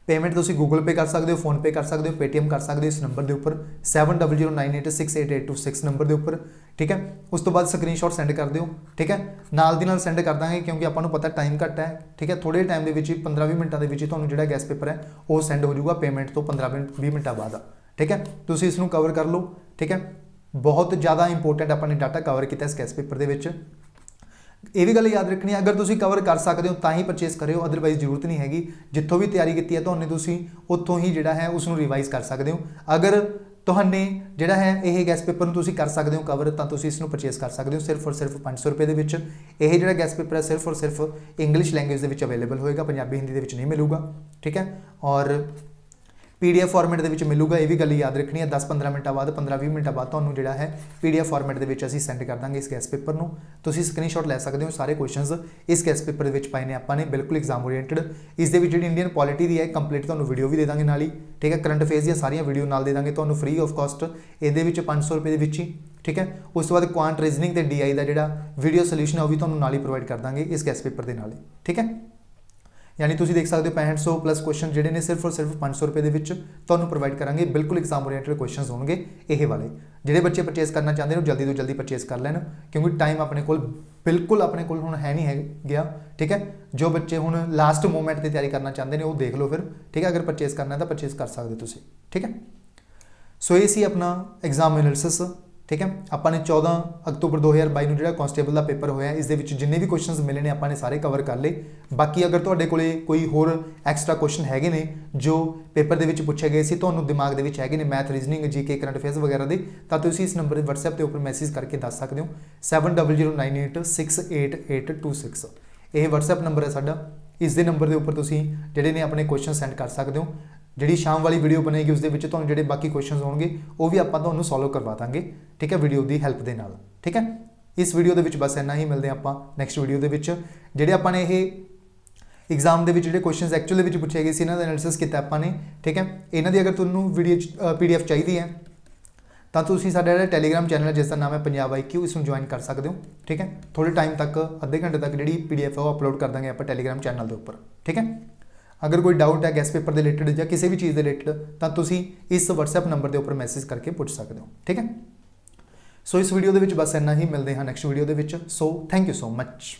पेमेंट तुम गूगल पे कर सकते हो, फोन पे कर सकते हो, पेटीएम कर सकते हो इस नंबर के उपर 7009868826 नंबर के उपर, ठीक है। उस तो बाद स्क्रीनशॉट सेंड कर दो, ठीक है। नाल दी नाल सेंड कर देंगे, क्योंकि आपको पता टाइम घट है, ठीक है। थोड़े टाइम के 15-20 मिनटों के तुम्हें जो गैस पेपर है वो सेंड हो जाऊगा पेमेंट तो 15-20 मिनटों बाद, ठीक है। तुम इसनूं कवर कर लो, ठीक है। बहुत ज़्यादा इंपोर्टेंट अपने डाटा कवर किया इस गैस पेपर के। ਇਹ ਵੀ ਗੱਲ ਯਾਦ ਰੱਖਣੀ ਹੈ, अगर ਤੁਸੀਂ कवर कर सकते हो ਤਾਂ ਹੀ परचेस करो, अदरवाइज ਜ਼ਰੂਰਤ ਨਹੀਂ ਹੈਗੀ। ਜਿੱਥੋਂ ਵੀ ਤਿਆਰੀ ਕੀਤੀ ਹੈ ਤੁਹਾਨੂੰ ਤੁਸੀਂ ਉੱਥੋਂ ਹੀ ਜਿਹੜਾ ਹੈ ਉਸ ਨੂੰ ਰਿਵਾਈਜ਼ ਕਰ ਸਕਦੇ ਹੋ। ਅਗਰ ਤੁਹਾਨੇ ਜਿਹੜਾ ਹੈ ਇਹ ਗੈਸ ਪੇਪਰ ਨੂੰ ਤੁਸੀਂ ਕਰ ਸਕਦੇ ਹੋ ਕਵਰ ਤਾਂ ਤੁਸੀਂ ਇਸ ਨੂੰ ਪਰਚੇਸ ਕਰ ਸਕਦੇ ਹੋ ਸਿਰਫ ਔਰ ਸਿਰਫ 500 ਰੁਪਏ ਦੇ ਵਿੱਚ। ਇਹ ਜਿਹੜਾ ਗੈਸ ਪੇਪਰ ਹੈ ਸਿਰਫ ਔਰ ਸਿਰਫ ਇੰਗਲਿਸ਼ ਲੈਂਗੁਏਜ ਦੇ ਵਿੱਚ ਅਵੇਲੇਬਲ ਹੋਏਗਾ, ਪੰਜਾਬੀ ਹਿੰਦੀ ਦੇ ਵਿੱਚ ਨਹੀਂ ਮਿਲੂਗਾ, ਠੀਕ ਹੈ। ਔਰ PDF ਫਾਰਮੈਟ ਦੇ ਵਿੱਚ ਮਿਲੂਗਾ, ਇਹ ਵੀ ਗੱਲ ਯਾਦ ਰੱਖਣੀ ਹੈ। 10-15 ਮਿੰਟਾਂ ਬਾਅਦ 15-20 ਮਿੰਟਾਂ ਬਾਅਦ ਤੁਹਾਨੂੰ ਜਿਹੜਾ ਹੈ PDF ਫਾਰਮੈਟ ਦੇ ਵਿੱਚ ਅਸੀਂ ਸੈਂਡ ਕਰ ਦਾਂਗੇ ਇਸ ਗੈਸ ਪੇਪਰ ਨੂੰ। ਤੁਸੀਂ ਸਕਰੀਨਸ਼ਾਟ ਲੈ ਸਕਦੇ ਹੋ। ਸਾਰੇ ਕੁਐਸਚਨਸ ਇਸ ਗੈਸ ਪੇਪਰ ਦੇ ਵਿੱਚ ਪਾਏ ਨੇ ਆਪਾਂ ਨੇ, ਬਿਲਕੁਲ ਐਗਜ਼ਾਮ ਓਰੀਐਂਟਡ। ਇਸ ਦੇ ਵਿੱਚ ਜਿਹੜੀ ਇੰਡੀਅਨ ਪੋਲਿਟੀ ਦੀ ਹੈ ਕੰਪਲੀਟ ਤੁਹਾਨੂੰ ਵੀਡੀਓ ਵੀ ਦੇ ਦਾਂਗੇ ਨਾਲ ਹੀ, ਠੀਕ ਹੈ। ਕਰੰਟ ਅਫੇਅਰਸ ਦੀਆਂ ਸਾਰੀਆਂ ਵੀਡੀਓ ਨਾਲ ਦੇ ਦਾਂਗੇ ਤੁਹਾਨੂੰ ਫ੍ਰੀ ਆਫ ਕਾਸਟ, ਇਹਦੇ ਵਿੱਚ 500 ਰੁਪਏ ਦੇ ਵਿੱਚ ਹੀ, ਠੀਕ ਹੈ। ਉਸ ਤੋਂ ਬਾਅਦ ਕੁਆਂਟ ਰੀਜ਼ਨਿੰਗ ਤੇ DI ਦਾ ਜਿਹੜਾ ਵੀਡੀਓ ਸੋਲੂਸ਼ਨ ਹੈ ਉਹ ਵੀ ਤੁਹਾਨੂੰ ਨਾਲ ਹੀ ਪ੍ਰੋਵਾਈਡ ਕਰ ਦਾਂਗੇ ਇਸ ਗੈਸ ਪੇਪਰ ਦੇ ਨਾਲ ਹੀ, ਠੀਕ ਹੈ। यानी तुम देख सकते हो 6500 प्लस क्वेश्चन जोड़े ने सिर्फ और सिर्फ 500 रुपए के ਤੁਹਾਨੂੰ प्रोवाइड करांगे, बिल्कुल एग्जाम ओरिएंटेड क्वेश्चन होंगे ये वाले। ਜਿਹੜੇ ਬੱਚੇ परचेस करना चाहते हैं जल्दी तो जल्दी परचेस कर लैन, क्योंकि टाइम अपने को बिल्कुल अपने को हुण है नहीं है गया, ठीक है। जो बच्चे हुण लास्ट मोमेंट की तैयारी करना चाहते हैं वो देख लो फिर, ठीक है। अगर परचेस करना है तो परचेस कर सकते हो तुसीं, ठीक है। सो ये सी अपना एग्जाम एनालिसिस, ठीक है। ਆਪਾਂ ਨੇ 14 ਅਕਤੂਬਰ 2022 ਨੂੰ ਜਿਹੜਾ ਕਾਂਸਟੇਬਲ ਦਾ ਪੇਪਰ ਹੋਇਆ ਇਸ ਦੇ ਵਿੱਚ ਜਿੰਨੇ ਵੀ ਕੁਐਸਚਨਸ ਮਿਲੇ ਨੇ ਆਪਾਂ ਨੇ ਸਾਰੇ ਕਵਰ ਕਰ ਲਏ। ਬਾਕੀ ਅਗਰ ਤੁਹਾਡੇ ਕੋਲੇ ਕੋਈ ਹੋਰ ਐਕਸਟਰਾ ਕੁਐਸਚਨ ਹੈਗੇ ਨੇ ਜੋ ਪੇਪਰ ਦੇ ਵਿੱਚ ਪੁੱਛੇ ਗਏ ਸੀ, ਤੁਹਾਨੂੰ ਦਿਮਾਗ ਦੇ ਵਿੱਚ ਹੈਗੇ ਨੇ math, reasoning, GK, current affairs ਵਗੈਰਾ ਦੇ, ਤਾਂ ਤੁਸੀਂ ਇਸ ਨੰਬਰ ਤੇ WhatsApp ਦੇ ਉੱਪਰ ਮੈਸੇਜ ਕਰਕੇ ਦੱਸ ਸਕਦੇ ਹੋ 7009868826। ਇਹ WhatsApp ਨੰਬਰ ਹੈ ਸਾਡਾ। ਇਸ ਦੇ ਨੰਬਰ ਦੇ ਉੱਪਰ ਤੁਸੀਂ ਜਿਹੜੇ ਨੇ ਆਪਣੇ ਕੁਐਸਚਨ ਸੈਂਡ ਕਰ ਸਕਦੇ ਹੋ। ਜਿਹੜੀ ਸ਼ਾਮ ਵਾਲੀ ਵੀਡੀਓ ਬਣੇਗੀ ਉਸ ਦੇ ਵਿੱਚ ਤੁਹਾਨੂੰ ਜਿਹੜੇ ਬਾਕੀ ਕੁਐਸਚਨਸ ਹੋਣਗੇ ਉਹ ਵੀ ਆਪਾਂ ਤੁਹਾਨੂੰ ਸੋਲਵ ਕਰਵਾ ਦਾਂਗੇ, ਠੀਕ ਹੈ, ਵੀਡੀਓ ਦੀ ਹੈਲਪ ਦੇ ਨਾਲ, ਠੀਕ ਹੈ। ਇਸ ਵੀਡੀਓ ਦੇ ਵਿੱਚ ਬਸ ਇੰਨਾ ਹੀ, ਮਿਲਦੇ ਆਪਾਂ ਨੈਕਸਟ ਵੀਡੀਓ ਦੇ ਵਿੱਚ। ਜਿਹੜੇ ਆਪਾਂ ਨੇ ਇਹ एग्जाम ਦੇ ਵਿੱਚ ਜਿਹੜੇ ਕੁਐਸਚਨਸ ਐਕਚੁਅਲ ਦੇ ਵਿੱਚ ਪੁੱਛੇ ਗਏ ਸੀ ਇਹਨਾਂ ਦਾ ਐਨਾਲਿਸਿਸ ਕੀਤਾ ਆਪਾਂ ਨੇ, ਠੀਕ ਹੈ। ਇਹਨਾਂ ਦੀ ਅਗਰ ਤੁਹਾਨੂੰ ਵੀਡੀਓ PDF ਚਾਹੀਦੀ ਹੈ ਤਾਂ ਤੁਸੀਂ ਸਾਡਾ ਜਿਹੜਾ ਟੈਲੀਗ੍ਰਾਮ ਚੈਨਲ ਹੈ ਜਿਸ ਦਾ ਨਾਮ ਹੈ ਪੰਜਾਬ IQ, ਇਸ ਨੂੰ ਜੁਆਇਨ ਕਰ ਸਕਦੇ ਹੋ, ਠੀਕ ਹੈ। ਥੋੜੇ ਟਾਈਮ ਤੱਕ, ਅੱਧੇ ਘੰਟੇ ਤੱਕ ਜਿਹੜੀ PDF ਹੈ ਉਹ ਅਪਲੋਡ ਕਰ ਦਾਂਗੇ ਆਪਾਂ ਟੈਲੀਗ੍ਰਾਮ ਚੈਨਲ ਦੇ ਉੱਪਰ, ਠੀਕ ਹੈ। अगर कोई डाउट है गैस पेपर के रिलेटेड या किसी भी चीज़ के रिलेटेड तो तुसी इस WhatsApp नंबर के उपर मैसेज करके पूछ सकते हो, ठीक है। सो इस वीडियो के बस इन्ना ही, मिलते हैं नैक्सट वीडियो के। So thank you so much.